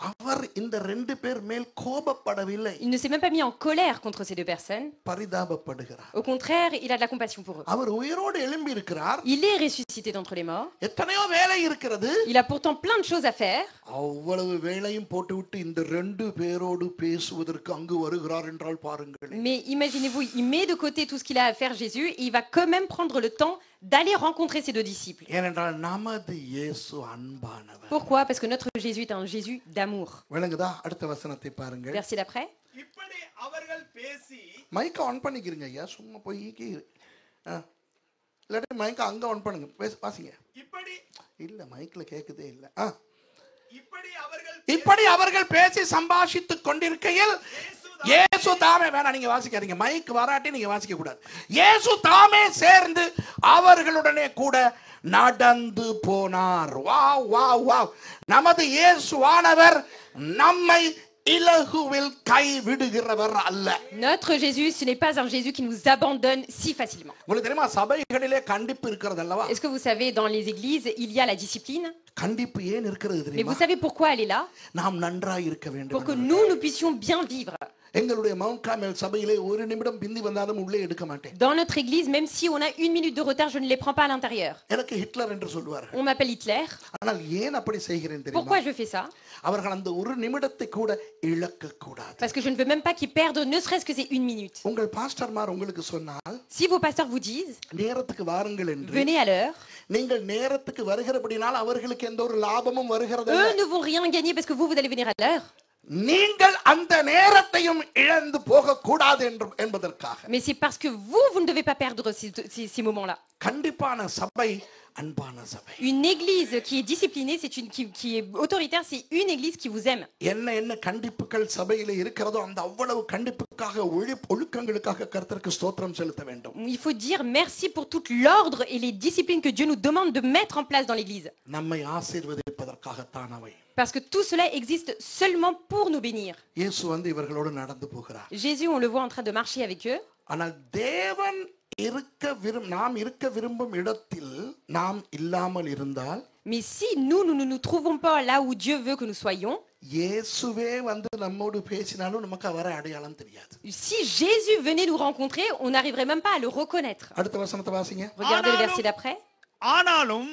அவர் இந்த ரெண்டு பேர் மேல் கோபப்படவில்லை. Il ne s'est même pas mis en colère contre ces deux personnes. பரிதாபப்படுகிறார். Au contraire, il a de la compassion pour eux. அவர் உயிரோடு எழும்பி இருக்கிறார். Il est ressuscité d'entre les morts. எத்தனையோ வேலை இருக்கிறது. Il a pourtant plein de choses à faire. அவ்வளவு வேலையும் போட்டுவிட்டு இந்த ரெண்டு பேரோடு பேசுவதற்கு அங்கு வருகிறார் என்றால் பாருங்கள். Mais imaginez-vous, il met de côté tout ce qu'il a à faire Jésus et il va quand même prendre le temps d'aller rencontrer ces deux disciples. ஏனென்றால் நமது இயேசு அன்பானவர். Pourquoi? Parce que notre Jésus est un Jésus d'amour. விளங்குதா? அடுத்த வசனத்தை பாருங்கள். Verset d'après. இப்படி அவர்கள் பேசி மைக்க ஆன் பண்ணிக்கிறீங்க ஐயா, சும்மா போய் இல்லாட்டி மைக்க அங்க ஆன் பண்ணுங்க, வாசிங்க. இப்படி இல்ல மைக்ல கேக்குதே இல்ல. இப்படி அவர்கள் பேசி சம்பாஷித்துக் கொண்டிருக்கையில் இயேசு தாமே, வேணாம் நீங்க வாசிக்காதீங்க, மைக் வராட்டி நீங்க வாசிக்க கூடாது. இயேசு தாமே சேர்ந்து அவர்களுடனே கூட நடந்து போனார். Wow wow wow! நமது இயேசுவானவர் நம்மை இலகுவில் கைவிடுகிறவர் அல்ல. Notre Jésus, ce n'est pas un Jésus qui nous abandonne si facilement. உங்களுக்கு தெரியுமா சபைகளிலே கண்டிப்பு இருக்கிறது அல்லவா? Est-ce que vous savez, dans les églises, il y a la discipline? கண்டிப்பு ஏன் இருக்கிறது Mais தெரியுமா? vous savez pourquoi elle est là? நாம் நன்றாய் இருக்க வேண்டும். Pour que nous puissions bien vivre. எங்களுடைய மவுண்ட் கார்மெல் சபையிலே ஒரு நிமிடம் பிந்தி வந்தாலும் உள்ளே எடுக்க மாட்டேன். Dans notre église, même si on a 1 minute de retard, je ne les prends pas à l'intérieur. எனக்கு ஹிட்லர் என்று சொல்வார்கள். On m'appelle Hitler. ஆனால் ஏன் அப்படி செய்கிறேன் தெரியுமா? Pourquoi je fais ça? அவர்கள் அந்த ஒரு நிமிடத்தை கூட இழக்க கூடாது. Parce que je ne veux même pas qu'ils perdent ne serait-ce que ces 1 minute. உங்கள் பாஸ்டர்மார் உங்களுக்கு சொன்னால் Si vos pasteurs vous disent, நேரத்துக்கு வாருங்கள் என்று, venez à l'heure, நீங்கள் நேரத்துக்கு வருகிறபடினால் அவர்களுக்கு எந்த ஒரு லாபமும் வருகிறது eux ne vont rien gagner parce que vous allez venir à l'heure. நீங்கள் அந்த நேரத்தையும் இழந்து போக கூடாது என்பதற்காக. Mais c'est parce que vous ne devez pas perdre ces moments-là. கண்டிப்பான சபை அன்பான சபை. Une église qui est disciplinée, qui est autoritaire, c'est une église qui vous aime. என்ன கண்டிப்புகள் சபையிலே இருக்கிறதோ அந்த அவ்வளவு கண்டிப்புக்காக ஒழுக்கங்களுக்காக கர்த்தருக்கு ஸ்தோத்திரம் செலுத்த வேண்டும். Il faut dire merci pour tout l'ordre et les disciplines que Dieu nous demande de mettre en place dans l'église. நம்மை ஆசீர்வதிப்பதற்காகத்தான் அவை. Parce que tout cela existe seulement pour nous bénir. இயேசு வந்து இவர்களோடு நடந்து போகிறார். Jésus, on le voit en train de marcher avec eux. ஆனால் தேவன் நாம் இருக்க விரும்பும் இடத்தில் நாம் இல்லாமல் இருந்தால், mais si nous ne nous trouvons pas là où Dieu veut que nous soyons, இயேசுவே வந்து நம்மோடு பேசினாலும் நமக்கு அவரை அடையாளம் தெரியாது. si Jésus venait nous rencontrer, on n'arriverait même pas à le reconnaître. அடுத்த வசனத்தை வாசிங்க. Regardez le verset d'après. ஆனாலும்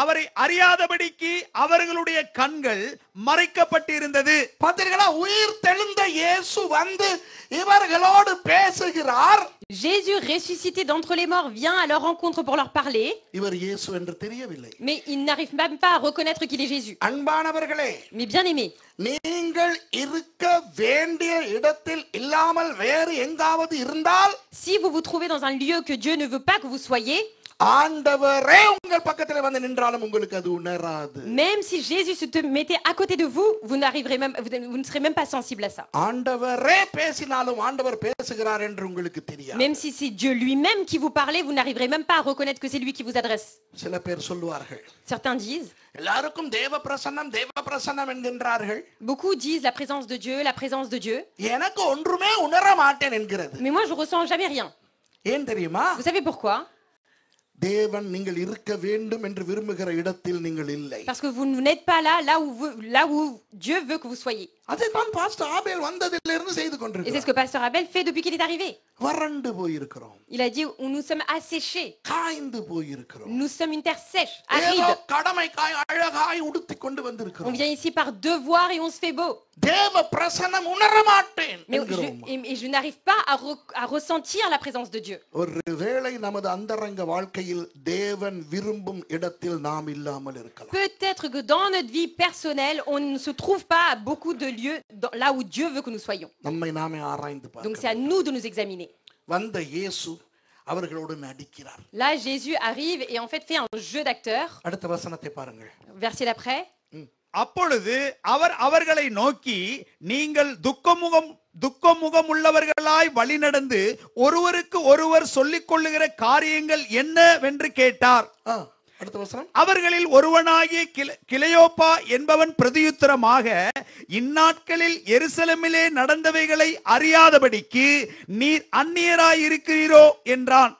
அவரை அறியாதபடிக்கு அவர்களுடைய கண்கள் மறைக்கப்பட்டிருந்தது. பார்த்தீங்களா? உயிர் தெழுந்த இயேசு வந்து இவர்களோடு பேசுகிறார். Jésus ressuscité d'entre les morts vient à leur rencontre pour leur parler. இவர் இயேசு என்று தெரியவில்லை. Mais ils n'arrivent même pas à reconnaître qu'il est Jésus. அன்பானவர்களே, Mais bien aimés, நீங்கள் இருக்க வேண்டிய இடத்தில் இல்லாமல் வேறு எங்காவது இருந்தால், si vous vous trouvez dans un lieu que Dieu ne veut pas que vous soyez, ஆண்டவரே உங்கள் பக்கத்தில் வந்து நின்றாலும் உங்களுக்கு அது உணராது. même si Jésus se mettait à côté de vous, vous ne serez même pas sensible à ça. ஆண்டவரே பேசினாலும் ஆண்டவர் பேசுகிறார் என்று உங்களுக்கு தெரியாது. Même si c'est Dieu lui-même qui vous parlait, vous n'arriverez même pas à reconnaître que c'est lui qui vous adresse. சில பேர் சொல்வார்கள், Certains disent, எல்லாருக்கும் தேவ பிரசன்னம் என்கின்றார்கள். beaucoup disent la présence de Dieu. எனக்கு ஒன்றுமே உணர மாட்டேன் என்கிறது. Mais moi je ressens jamais rien. ஏன் தெரியுமா? Vous savez pourquoi? தேவன் நீங்கள் இருக்க வேண்டும் என்று விரும்புகிற இடத்தில் நீங்கள் இல்லை. Parce que vous n'êtes pas là où Dieu veut que vous soyez. அதைத்தான் பாஸ்டர் ஆபேல் வந்ததிலிருந்து செய்து Et c'est ce கொண்டிருக்கிறார். que pasteur Abel fait depuis qu'il est arrivé. வறண்டு போயிருக்கிறோம், Il a dit, nous sommes asséchés. காய்ந்து போயிருக்கிறோம், Nous sommes une terre sèche, ஏதோ aride. கடமைக்காய் அழகாய் உடுத்தி கொண்டு On வந்திருக்கிறோம். vient ici par devoir et on se fait beau. தேவ பிரசன்னம் உணர மாட்டேன் Mais என்கிறோம். je n'arrive pas à ressentir la présence de Dieu. ஒருவேளை நமது அந்தரங்க வாழ்க்கையில் தேவன் விரும்பும் இடத்தில் நாம் இல்லாமல் இருக்கலாம். Peut-être que dans notre vie personnelle, on ne se trouve pas à beaucoup de lieux là où Dieu veut que nous soyons. நம்மை நாமே ஆராய்ந்து Donc c'est à பார்க்கலாம். nous de nous examiner. வந்த இயேசு அவர்களோடு நடிக்கிறார். Là, Jésus arrive et en fait fait un jeu d'acteur. அடுத்த வசனத்தை பாருங்கள். Verset d'après. அப்பொழுது அவர் அவர்களை நோக்கி, நீங்கள் துக்கமுகம் உள்ளவர்களாய் வழிநடந்து ஒருவருக்கு ஒருவர் சொல்லிக் கொள்ளுகிற காரியங்கள் என்னவென்று கேட்டார். அடுத்த வசனம். அவர்களில் ஒருவனாகிய கிளையோப்பா என்பவன் பிரதியுத்தரமாக, இந்நாட்களில் எருசலேமிலே நடந்தவைகளை அறியாதபடிக்கு நீர் அந்நியராய் இருக்கிறீரோ என்றான்.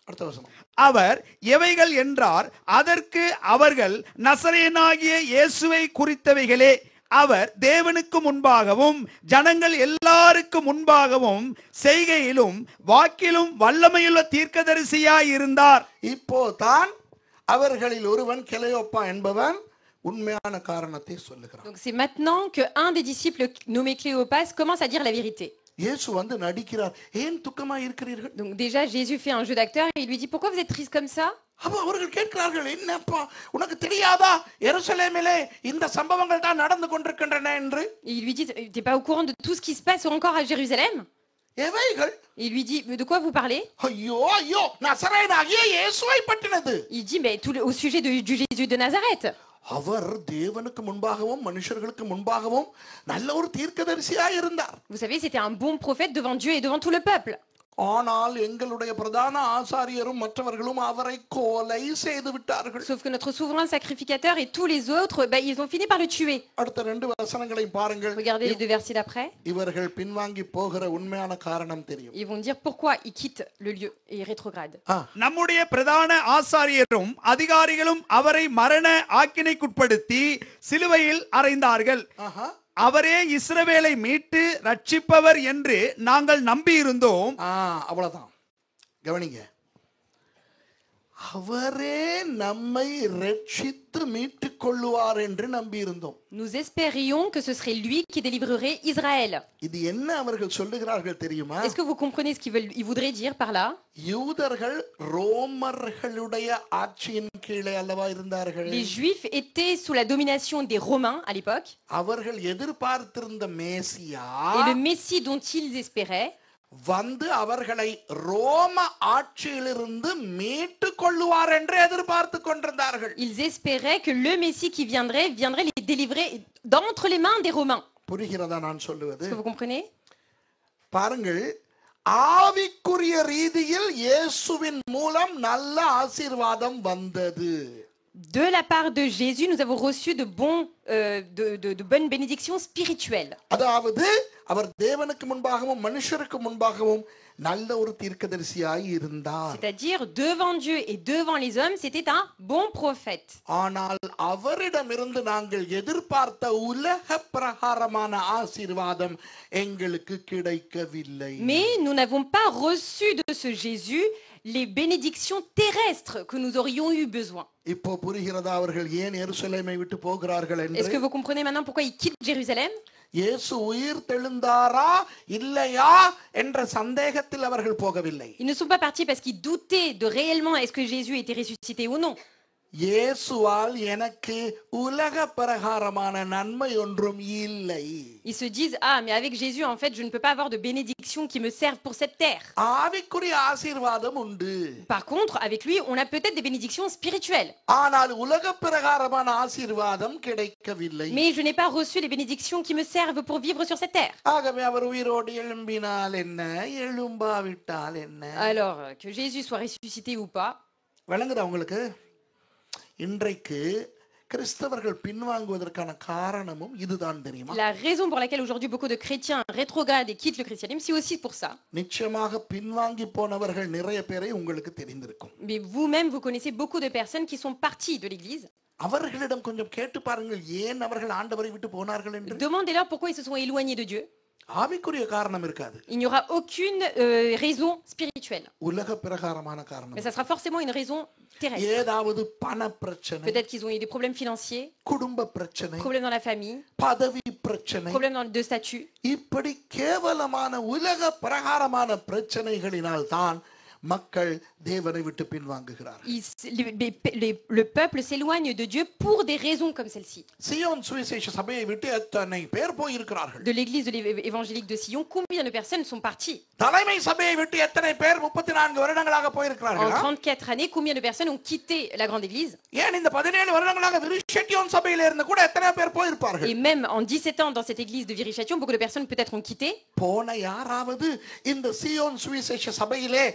அடுத்த வசனம். அவர் எவைகள் என்றார். அதற்கு அவர்கள், நசரேயனாகிய இயேசுவை குறித்தவைகளே. அவர் தேவனுக்கு முன்பாகவும் ஜனங்கள் எல்லாருக்கு முன்பாகவும் செய்கையிலும் வாக்கிலும் வல்லமையுள்ள தீர்க்கதரிசியாய் இருந்தார். இப்போ தான் அவர்களில் ஒருவன் கிளையோப்பா என்பவன் உண்மையான காரணத்தை சொல்லுகிறான். Donc c'est maintenant que un des disciples nommé Cléopas commence à dire la vérité. இயேசு வந்து நடிக்கிறார். ஏன் துக்கமா இருக்கிறீர்கள்? Donc déjà Jésus fait un jeu d'acteur et il lui dit, pourquoi vous êtes triste comme ça? அப்ப அவர்கள் கேட்கிறார்கள், என்னப்பா உனக்கு தெரியாதா எருசலேமிலே இந்த சம்பவங்கள் தான் நடந்து கொண்டிருக்கின்றன என்று? Et il lui dit, t'es pas au courant de tout ce qui se passe encore à Jérusalem? எவைகள்? Et il lui dit, mais de quoi vous parlez? ஐயோ நசரேயனாகிய இயேசுவை பற்றினது. Il dit, mais au sujet du Jésus de Nazareth. அவர் தேவனுக்கு முன்பாகவும் மனுஷர்களுக்கு முன்பாகவும் நல்ல ஒரு தீர்க்கதரிசியாய் இருந்தார். Vous savez, c'était un bon prophète devant Dieu et devant tout le peuple. ஆனால் எங்களுடைய பிரதான ஆசாரியரும் மற்றவர்களும் அவரை கொலை செய்து விட்டார்கள். Sauf que notre souverain sacrificateur et tous les autres, ils ont fini par le tuer. அடுத்த ரெண்டு வசனங்களை பாருங்கள். Regardez les 2 versets d'après. இவர்கள் பின்வாங்கி போகிற உண்மையான காரணம் தெரியும். Ils vont dire pourquoi ils quittent le lieu et ils rétrogradent. நம்முடைய பிரதான ஆசாரியரும் அதிகாரிகளும் அவரை மரண ஆக்கினைக்குட்படுத்தி சிலுவையில் அறைந்தார்கள். அவரே இஸ்ரவேலை மீட்டு ரட்சிப்பவர் என்று நாங்கள் நம்பி இருந்தோம். அவ்வளவுதான், கவனிங்க. அவரே நம்மை ரட்சித்து மீட்டுக் கொள்ளுவார் என்று நம்பி இருந்தோம். Nous espérions que ce serait lui qui délivrerait Israël. இது என்ன அவர்கள் சொல்லுகிறார்கள் தெரியுமா? Est-ce que vous comprenez ce qu'ils voudraient dire par là? யூதர்கள் ரோமர்களுடைய ஆட்சியின் கீழே அல்லவா இருந்தார்கள். Les Juifs étaient sous la domination des Romains à l'époque. அவர்கள் எதிர்பார்த்திருந்த மேசியா Et le Messie dont ils espéraient வந்து அவர்களை ரோம ஆட்சியிலிருந்து மீட்டு கொள்ளுவார் என்று எதிர்பார்த்து கொண்டிருந்தார்கள். Ils espéraient que le Messie qui viendrait les délivrer d'entre les mains des Romains. புரிகிறதா நான் சொல்லுவது? Est-ce que vous comprenez? பாருங்கள், ஆவிக்குரிய ரீதியில் இயேசுவின் மூலம் நல்ல ஆசீர்வாதம் வந்தது. De la part de Jésus, nous avons reçu de bonnes bénédictions spirituelles. அதாவது அவர் தேவனுக்கு முன்பாகவும் மனுஷருக்கு முன்பாகவும் நல்ல ஒரு தீர்க்கதரிசியாய் இருந்தார். C'est-à-dire devant Dieu et devant les hommes, c'était un bon prophète. ஆனால் அவரிடமிருந்து நாங்கள் எதிர்பார்த்த உலக பிரகாரமான ஆசீர்வாதம் எங்களுக்கு கிடைக்கவில்லை. Mais nous n'avons pas reçu de ce Jésus les bénédictions terrestres que nous aurions eu besoin. இப்போ புரிகிறதா அவர்கள் ஏன் எருசலேமை விட்டு போகிறார்கள் என்று? Est-ce que vous comprenez maintenant pourquoi ils quittent Jérusalem? இயேசு உயிர் தெழுந்தாரா இல்லையா என்ற சந்தேகத்தில் அவர்கள் போகவில்லை. Ils ne sont pas partis parce qu'ils doutaient de réellement est-ce que Jésus était ressuscité ou non. இயேசுவால் எனக்கு உலக பிரகாரமான நன்மை ஒன்றும் இல்லை. Ils se disent mais avec Jésus en fait je ne peux pas avoir de bénédiction qui me serve pour cette terre. ஆவிக்குரிய ஆசீர்வாதம் உண்டு. Par contre avec lui on a peut-être des bénédictions spirituelles. ஆனால் உலக பிரகாரமான ஆசீர்வாதம் கிடைக்கவில்லை. Mais je n'ai pas reçu les bénédictions qui me servent pour vivre sur cette terre. ஆகவே அவர் உயிரோடு எழும்பினால் என்ன, எழும்பாவிட்டால் என்ன? Alors que Jésus soit ressuscité ou pas. விளங்குதா உங்களுக்கு? இன்றைக்கு கிறிஸ்தவர்கள் பின்வாங்குவதற்கான காரணமும் இதுதான் தெரியுமா? La raison pour laquelle aujourd'hui beaucoup de chrétiens rétrogradent et quittent le christianisme, c'est aussi pour ça. நிச்சயமாக பின்வாங்கி போனவர்கள் நிறைய பேரை உங்களுக்கு தெரிந்திருக்கும். Mais vous-même vous connaissez beaucoup de personnes qui sont parties de l'église. அவர்களிடம் கொஞ்சம் கேட்டு பாருங்கள் ஏன் அவர்கள் ஆண்டவரை விட்டு போனார்கள் என்று. Demandez-leur pourquoi ils se sont éloignés de Dieu. ஆவிக்குரிய காரணம் இருக்காது. Il n'y aura aucune raison spirituelle. உலக பிரகாரமான காரணம். Mais ça sera forcément une raison terrestre. ஏதாவது பண பிரச்சனை, Peut-être qu'ils ont eu des problèmes financiers, குடும்ப பிரச்சனை, problèmes dans la famille, பதவி பிரச்சனை, problèmes de statut. இப்படி கேவலமான உலக பிரகாரமான பிரச்சனைகளினால் தான் மக்கள் தேவனை விட்டு பின்வாங்குகிறார்கள். Le peuple s'éloigne de Dieu pour des raisons comme celle-ci. Zion சுவிசேஷ சபையை விட்டு எத்தனை பேர் போயிருக்கிறார்கள்? De l'église évangélique de Sion, combien de personnes sont parties? தலைமை சபையை விட்டு எத்தனை பேர் 34 வருடங்களாக En போயிருக்கிறார்கள்? 34 années, combien de personnes ont quitté la grande église? ஏன் இந்த 17 வருடங்களாக விருஷட்டியோன் சபையில இருந்து கூட எத்தனை பேர் போயிருப்பார்கள்? Et même en 17 ans dans cette église de Viry-Châtillon, beaucoup de personnes peut-être ont quitté. போன யாராவது இந்த சியோன் சுவிசேஷ சபையிலே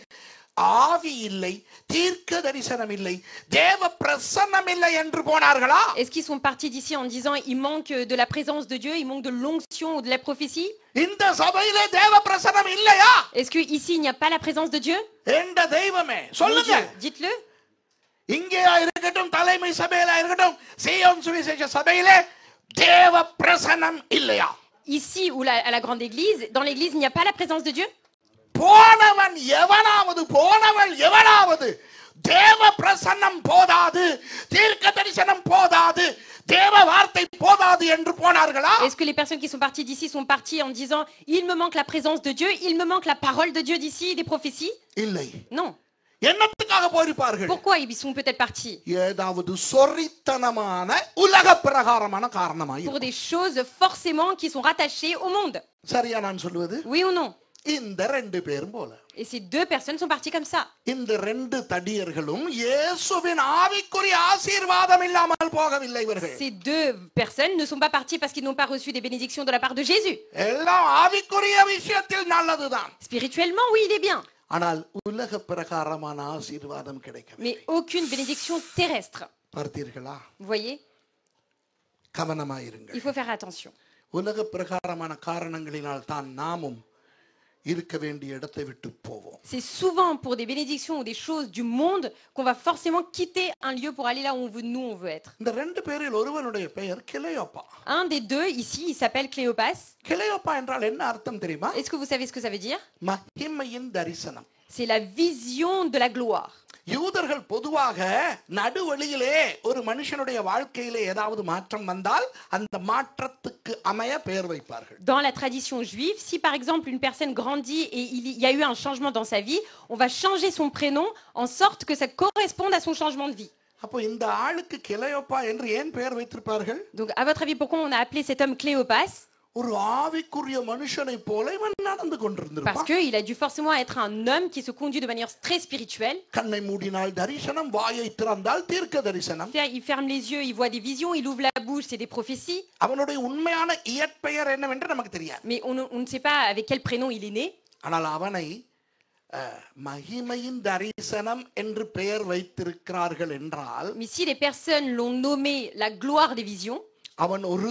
ஆவி இல்லை, தீர்க்க தரிசனம் இல்லை, தேவ பிரசன்னம் இல்லை என்று போனார்களா? Est-ce qu'ils sont partis d'ici en disant il manque de la présence de Dieu, il manque de l'onction ou de la prophétie? இந்த சபையிலே தேவ பிரசன்னம் இல்லையா? Est-ce que ici il n'y a pas la présence de Dieu? என்ற தெய்வமே சொல்லுங்க. Dites-le. இங்கேயா இருக்கட்டும், தலைமை சபையில இருக்கட்டும், சியோன் சுவிசேஷ சபையிலே தேவ பிரசன்னம் இல்லையா? Ici ou à la grande église, dans l'église il n'y a pas la présence de Dieu? போனவன் எவனாவது தேவ பிரசன்னம் போதாது, தீர்க்க தரிசனம் போதாது, தேவ வார்த்தை போதாது என்று போனார்களா? Est-ce que les personnes qui sont parties d'ici sont parties en disant il me manque la présence de Dieu, il me manque la parole de Dieu d'ici, des prophéties? இல்லை. Non. என்னத்துக்காக போயிருப்பார்கள்? Pourquoi ils sont peut-être partis? ஏதாவது சொரித்தனமான உலக பிரகாரமான காரணமாய். Pour des choses forcément qui sont rattachées au monde. சரியா நான் சொல்வது? Oui ou non? இந்த ரெண்டு பேரும் போல Et ces deux personnes sont parties comme ça. இந்த ரெண்டு தடியர்களும் இயேசுவின் ஆவிக்குரிய ஆசீர்வாதம் இல்லாமல் போகவில்லை இவர்கள். Ces deux personnes ne sont pas parties parce qu'ils n'ont pas reçu des bénédictions de la part de Jésus. எல்லாம் ஆவிக்குரிய விஷயத்தில் நல்லதுதான். Spirituellement, oui, il est bien. ஆனால் உலக பிரகாரமான ஆசீர்வாதம் கிடைக்கவில்லை. Mais aucune bénédiction terrestre. பார்த்தீர்களா? Vous voyez? கவனமாயிருங்கள். Il faut faire attention. உலக பிரகாரமான காரணங்களினால் தான் நாமும் இருக்க வேண்டிய இடத்தை விட்டு போவோம். C'est souvent pour des bénédictions ou des choses du monde qu'on va forcément quitter un lieu pour aller là où nous on veut être. இந்த ரெண்டு பேரில் ஒருவனுடைய பெயர் கிளையோப்பா. Un des deux ici, il s'appelle Cléopas. கிளையோப்பா என்றால் என்ன அர்த்தம் தெரியுமா? Est-ce que vous savez ce que ça veut dire? மகிமையின் தரிசனம். C'est la vision de la gloire. யூதர்கள் பொதுவாக நடுவழியிலே ஒரு மனுஷனுடைய வாழ்க்கையிலே ஏதாவது மாற்றம் வந்தால் அந்த மாற்றத்துக்கு அமைய பெயர் வைப்பார்கள். Dans la tradition juive, si par exemple une personne grandit et il y a eu un changement dans sa vie, on va changer son prénom en sorte que ça corresponde à son changement de vie. அப்போ இந்த ஆளுக்கு கிளையோப்பா என்று ஏன் பெயர் வைத்திருப்பார்கள்? Donc à votre avis, pourquoi on a appelé cet homme Cléopas? ஒரு ஆவிக்குரிய மனுஷனை போல இவன் நடந்து Parce கொண்டிருந்திருப்பான். qu'il a dû forcément être un homme qui se conduit de manière très spirituelle. கண்ணை மூடினால் தரிசனம், வாயை திறந்தால் தீர்க்க தரிசனம். Il ferme les yeux, il voit des visions, il ouvre la bouche, c'est des prophéties. அவனுடைய உண்மையான இயற்பெயர் என்னவென்று நமக்கு தெரியாது. Mais on ne sait pas avec quel prénom il est né. ஆனால் அவனை மகிமையின் தரிசனம் என்று பெயர் வைத்திருக்கிறார்கள் என்றால் Mais si les personnes l'ont nommé la gloire des visions, அவன் ஒரு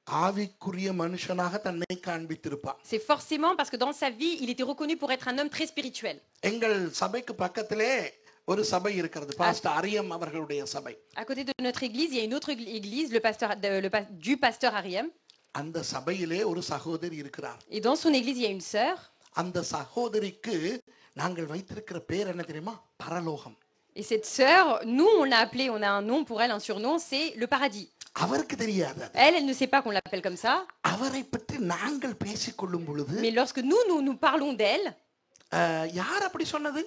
ஆவிக்குரிய மனுஷனாக தன்னை காண்பித்திருப்பான். c'est forcément parce que dans sa vie, il était reconnu pour être un homme très spirituel. எங்கள் சபைக்கு பக்கத்திலே ஒரு சபை இருக்கிறது, பாஸ்டர் அரியம் அவர்களுடைய சபை. À côté de notre église, il y a une autre église, du pasteur Ariam. அந்த சபையிலே ஒரு சகோதரி இருக்கிறார். Et dans son église, il y a une sœur. அந்த சகோதரிக்கு நாங்கள் வைத்திருக்கிற பேர் என்ன தெரியுமா? பரலோகம். Et cette sœur, nous, on a un nom pour elle, un surnom, c'est le paradis. அவருக்கு தெரியாது. Elle ne sait pas qu'on l'appelle comme ça. அவரை பற்றி நாங்கள் பேசிக்கொள்ளும் பொழுது Mais lorsque nous parlons d'elle, யார் அப்படி சொன்னது?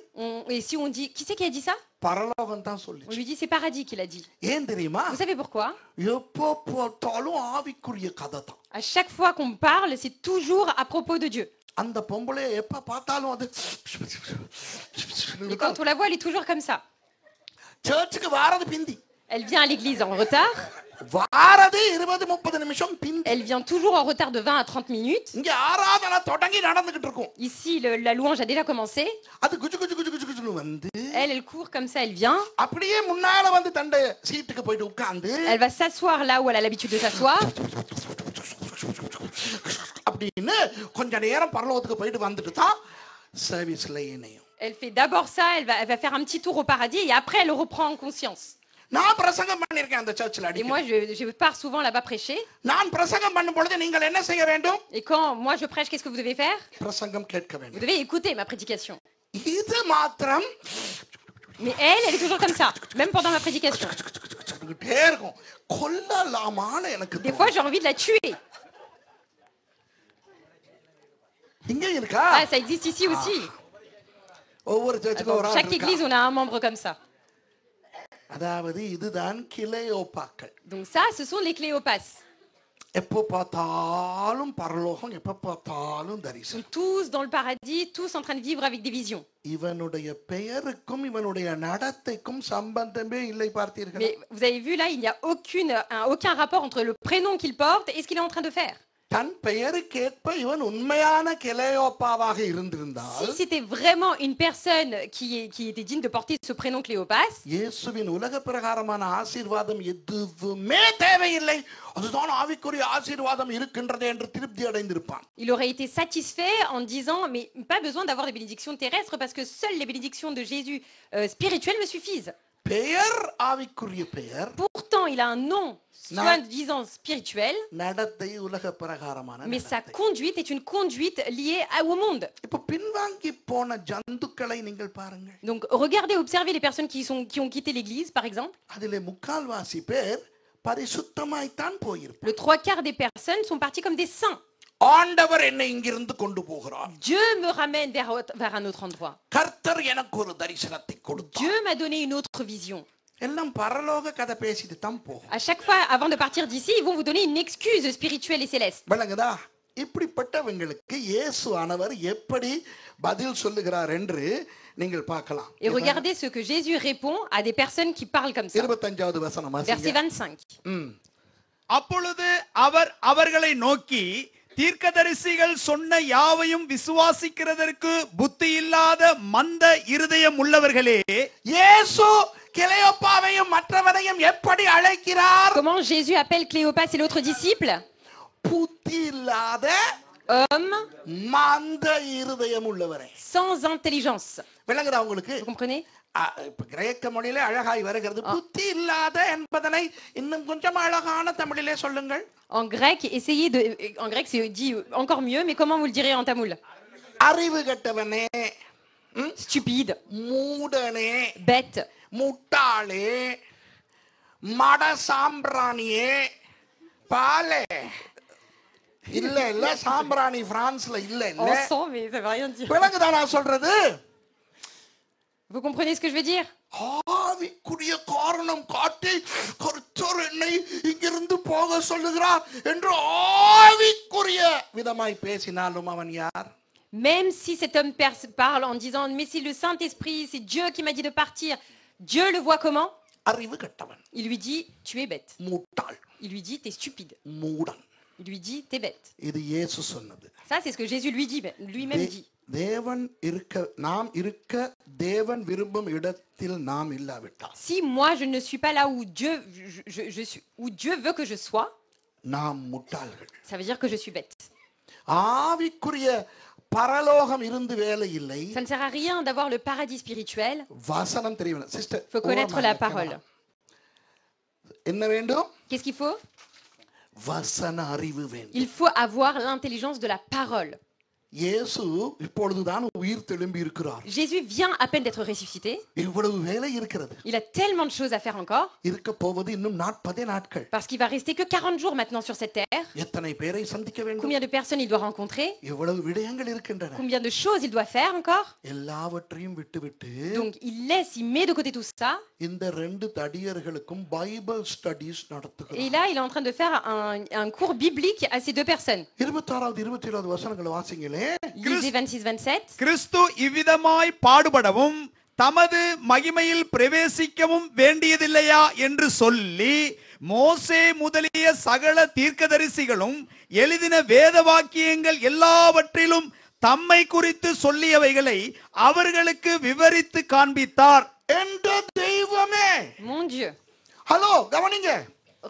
et si on dit, qui c'est qui a dit ça? பரலோகம் தான் On சொல்லிச்சு. lui dit, c'est paradis qu'il a dit. ஏன் தெரியுமா? Vous savez pourquoi? எப்போ பார்த்தாலும் ஆவிக்குரிய கதை தான். À chaque fois qu'on parle, c'est toujours à propos de Dieu. அந்த பொம்பளை எப்ப பார்த்தாலும் அது Et quand on la voit, elle est toujours comme ça. சர்ச்சுக்கு வாரது பிந்தி. Elle vient à l'église en retard. வாரது 20-30 நிமிஷம் பிந்தி. Elle vient toujours en retard de 20 à 30 minutes. இங்க ஆராதனை தொடங்கி நடந்துகிட்டு இருக்கும். Ici, la louange a déjà commencé. அது குஜு குஜு குஜு குஜு குஜுன்னு வந்து Elle court comme ça, elle vient. அப்படியே முன்னால வந்து தண்டை சீட்டுக்கு போயிட்டு உட்கார்ந்து Elle va s'asseoir là où elle a l'habitude de s'asseoir. அப்படின்னு கொஞ்ச நேரம் பரலோகத்துக்கு போயிட்டு வந்துட்டு தான் சர்வீஸ்ல இணையும். Elle fait d'abord ça, elle va faire un petit tour au paradis et après elle reprend en conscience. நான் பிரசங்கம் பண்ணிருக்கேன் அந்த சர்ச்சில் Et moi, அடிக்கடி. je pars souvent là-bas prêcher. நான் பிரசங்கம் பண்ணும் பொழுது நீங்கள் என்ன செய்ய வேண்டும்? Et quand moi je prêche, qu'est-ce que vous devez faire? பிரசங்கம் கேட்க Vous வேண்டும். devez écouter ma prédication. இது மாத்திரம் Mais elle est toujours comme ça, même pendant ma prédication. சொல்லிக்கிட்டே இருக்கும். கொல்லலாமான்னு எனக்கு Des fois, j'ai envie de la tuer. இங்க இருக்கா? Ah, ça existe ici aussi. ஒவ்வொரு சர்ச்சுக்கும் ஒரு Dans ஆள் chaque இருக்கா. église, on a un membre comme ça. அதாவது இதுதான் கிளையோப்பாக்கள். Donc ça, ce sont les Cléopas. எப்போ பார்த்தாலும் பரலோகம், எப்போ பார்த்தாலும் Ils தரிசனம். sont tous dans le paradis, tous en train de vivre avec des visions. இவனுடைய பெயருக்கும் இவனுடைய நடத்தைக்கும் சம்பந்தமே இல்லை, பார்த்தீர்கள்? Mais vous avez vu là, il n'y a aucun rapport entre le prénom qu'il porte et ce qu'il est en train de faire. தன் பெயருக்கேற்ப இவன் உண்மையான கிளையோப்பாவாக இருந்திருந்தால் Si c'était vraiment une personne qui était digne de porter ce prénom Cléopas, இயேசுவின் உலக பிரகாரமான ஆசீர்வாதம் எதுவுமே தேவையில்லை, அதுதான் ஆவிக்குரிய ஆசீர்வாதம் இருக்கின்றது என்று திருப்தி அடைந்திருப்பான். il aurait été satisfait en disant mais pas besoin d'avoir des bénédictions terrestres parce que seules les bénédictions de Jésus spirituelles me suffisent. பெயர் ஆவிக்குரிய பெயர், Pourtant, il a un nom soi-disant spirituel, நடத்தை உலக பிரகாரமான mais sa நடத்தை. conduite est une conduite liée au monde. இப்போ பின்வாங்கி போன ஜந்துக்களை நீங்கள் பாருங்கள். Donc regardez, observez les personnes qui ont quitté l'église, par exemple. அதிலே முக்கால்வாசி பேர் பரிசுத்தமாய்த்தான் போயிருப்பார். Le 3/4 des personnes sont parties comme des saints. ஆண்டவர் என்னை இங்கிருந்து கொண்டு போகிறார். Dieu me ramène vers un autre endroit. கர்த்தர் எனக்கு ஒரு தரிசனத்தை கொடுத்தார். Dieu m'a donné une autre vision. எல்லாம் பரலோக கதை பேசிட்டு தான் போகும். À chaque fois, avant de partir d'ici, ils vont vous donner une excuse spirituelle et céleste. விளங்குதா? இப்படிப்பட்டவங்களுக்கு இயேசுவானவர் எப்படி பதில் சொல்லுகிறார் என்று நீங்கள் பார்க்கலாம். Et regardez ce que Jésus répond à des personnes qui parlent comme ça. 25வது வசனம் Verset வாசிங்க. 25. அப்பொழுது அவர் அவர்களை நோக்கி, தீர்க்கதரிசிகள் சொன்ன யாவையும் விசுவாசிக்கிறதற்கு புத்தி இல்லாத மந்த இருதயம் உள்ளவர்களே, இயேசு கிளையோப்பாவையும் மற்றவரையும் எப்படி அழைக்கிறார்? Comment Jésus appelle Cléopas et l'autre disciple? புத்தி இல்லாத Homme மந்த இருதயம் உள்ளவரே. sans intelligence. விளங்குதா உங்களுக்கு? Vous comprenez? இப்ப கிரேக்க மொழியிலே அழகாய் வருகிறது. புத்தி இல்லாத என்பதனை இன்னும் கொஞ்சம் அழகான தமிழிலே சொல்லுங்கள். En grec, essayez de. En grec, c'est dit encore mieux, mais comment vous le direz en tamoul? அறிவு கெட்டவனே, Stupide, மூடனே, bête, முட்டாளே, மட சாம்பிராணியே, பாலே. இல்ல இல்ல சாம்பிராணி பிரான்ஸ்ல இல்ல இல்ல. encens, mais ça veut rien dire. விளங்குதா நான் சொல்றது? Vous comprenez ce que je veux dire? ஆவிக்குரிய காரணம் காட்டி கர்த்தர் என்னை இங்கிருந்து போக சொல்லுகிறார் என்று ஆவிக்குரிய விதமாய் பேசினாலும் அவன் யார்? Même si cet homme parle en disant mais c'est le Saint-Esprit, c'est Dieu qui m'a dit de partir, Dieu le voit comment? அறிவு கெட்டவன், Il lui dit tu es bête. முட்டாள், Il lui dit t'es stupide. மூடன். Il lui dit t'es bête. இது இயேசு சொன்னது. Ça c'est ce que Jésus lui dit, lui-même dit. தேவன் இருக்க நாம் இருக்க தேவன் விரும்பும் இடத்தில் நாம் இல்லாவிட்டால், Si moi je ne suis pas là où Dieu je suis, où Dieu veut que je sois, நாம் முட்டாள்கள். ça veut dire que je suis bête. ஆவிக்குரிய பரலோகம் இருந்து வேலை இல்லை. Ça ne sert à rien d'avoir le paradis spirituel. வசனம் தெரியணும். Sister, Il faut connaître la parole. என்ன வேண்டும்? Qu'est-ce qu'il faut? வசன அறிவு வேண்டும். Il faut avoir l'intelligence de la parole. இயேசு இப்பொழுதுதான் உயிர் தெழும்பி இருக்கிறார். Jésus vient à peine d'être ressuscité. இவ்வளவு வேலை இருக்கிறது. Il a tellement de choses à faire encore. இருக்க போவது இன்னும் 40 நாட்கள். Parce qu'il va rester que 40 jours maintenant sur cette terre. எத்தனை பேரை சந்திக்க வேண்டும்? Combien de personnes il doit rencontrer? எவ்வளவு விடயங்கள் இருக்கின்றன. Combien de choses il doit faire encore? எல்லாவற்றையும் விட்டுவிட்டு Donc il laisse, il met de côté tout ça. இந்த ரெண்டு தடியர்களுக்கும் பைபிள் ஸ்டடீஸ் நடத்துகிறார். Et là, il est en train de faire un cours biblique à ces deux personnes. 26வது 27வது வசனங்களை வாசிங்களே. Lisez 26-27. கிறிஸ்து இவ்விதமாய் பாடுபடவும் தமது மகிமையில் பிரவேசிக்கவும் வேண்டியதில்லையா என்று சொல்லி, மோசே முதலிய சகல தீர்க்கதரிசிகளும் எழுதின வேத வாக்கியங்கள் எல்லாவற்றிலும் தம்மை குறித்து சொல்லியவைகளை அவர்களுக்கு விவரித்து காண்பித்தார். என்ற தெய்வமே. Mon Dieu. ஹலோ, கவனிங்க.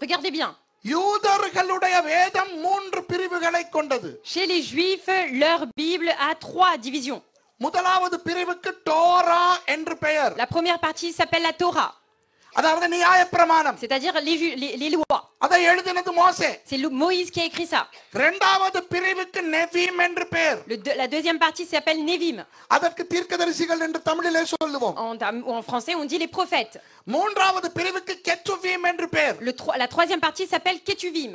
Regardez bien. யூதர்களுடைய வேதம் 3 பிரிவுகளை கொண்டது. Chez les Juifs, leur Bible a 3 divisions. முதலாவது பிரிவுக்கு டோரா என்று பெயர். La première partie s'appelle la Torah, அதாவது நியாயப்பிரமாணம். c'est-à-dire les lois. அதை எழுதினது மோசே. C'est Moïse qui a écrit ça. இரண்டாவது பிரிவுக்கு நெவீம் என்று பெயர். La deuxième partie s'appelle Nevim. அதற்கு தீர்க்கதரிசிகள் என்று தமிழிலே சொல்லுவோம். En français, on dit les prophètes. மூன்றாவது பிரிவுக்கு கெச்சுவீம் என்று பெயர். La troisième partie s'appelle Ketuvim.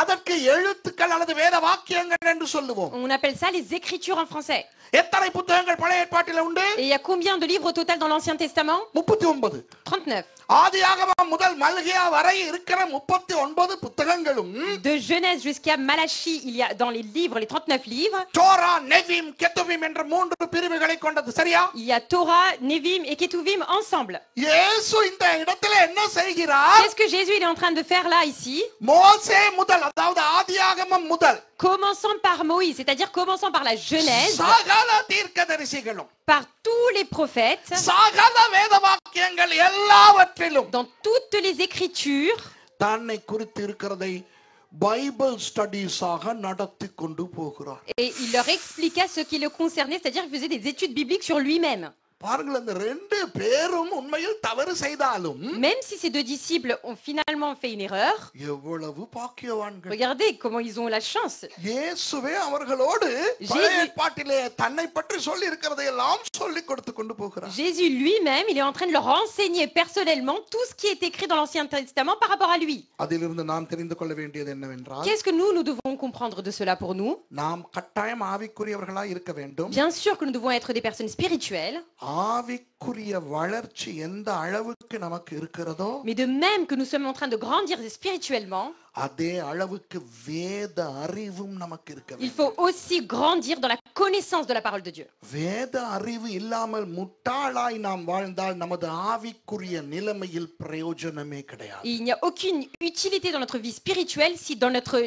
அதற்கு எழுத்துக்கள் அல்லது வேத வாக்கியங்கள் என்று சொல்லுவோம். On appelle ça les Écritures en français. எத்தனை புத்தகங்கள் பழைய ஏற்பாட்டில் உண்டு? Et il y a combien de livres au total dans l'Ancien Testament? 39. 39. ஆதியாகமம் முதல் மல்கியா வரை இருக்கிற 39 புத்தகங்களும் De Genèse jusqu'à Malachie, il y a dans les livres, les 39 livres, Dora, நெவீம், கெத்துவீம் என்ற 3 பிரிவுகளை கொண்டது. சரியா? il y a Torah, Nevim et Ketuvim ensemble. இயேசு இந்த இடத்துல என்ன செய்கிறார்? Qu'est-ce que Jésus il est en train de faire là, ici? மோசே முதல், அதாவது ஆதியாகமம் முதல், Commençant par Moïse, c'est-à-dire commençant par la Genèse, சகல தீர்க்கதரிசிகளும், par tous les prophètes, சகல வேத வாக்கியங்கள் எல்லாவற்றிலும் dans toutes les Écritures, தன்னை குறித்து இருக்கிறதை பைபிள் ஸ்டடீஸாக நடத்தி கொண்டு போகிறார். et il leur expliqua ce qui le concernait, c'est-à-dire qu'il faisait des études bibliques sur lui-même. பாருங்கள், அந்த 2 பேரும் உண்மையில் தவறு செய்தாலும், Même si ces deux disciples ont finalement fait une erreur, எவ்வளவு பாக்கியவான்கள். regardez comment ils ont la chance. இயேசுவே அவர்களோடு பழைய ஏற்பாட்டிலே தன்னை பற்றி சொல்லி இருக்கிறதை எல்லாம் சொல்லி கொடுத்து கொண்டு போகிறார். Jésus lui-même, il est en train de leur enseigner personnellement tout ce qui est écrit dans l'Ancien Testament par rapport à lui. அதிலிருந்து நாம் தெரிந்து கொள்ள வேண்டியது என்னவென்றால், Qu'est-ce que nous devons comprendre de cela pour nous? நாம் கட்டாயம் ஆவிக்குரியவர்களாய் இருக்க வேண்டும். Bien sûr que nous devons être des personnes spirituelles, ஆவிக்குரிய வளர்ச்சி எந்த அளவுக்கு நமக்கு இருக்கிறதோ, mais de même que nous sommes en train de grandir spirituellement, அதே அளவுக்கு வேத அறிவும் நமக்கு இருக்க Il வேண்டும். faut aussi grandir dans la connaissance de la parole de Dieu. வேத அறிவு இல்லாமல் முட்டாளாய் நாம் வாழ்ந்தால் நமது ஆவிக்குரிய நிலைமையில் பிரயோஜனமே கிடையாது. Et il n'y a aucune utilité dans notre vie spirituelle si dans notre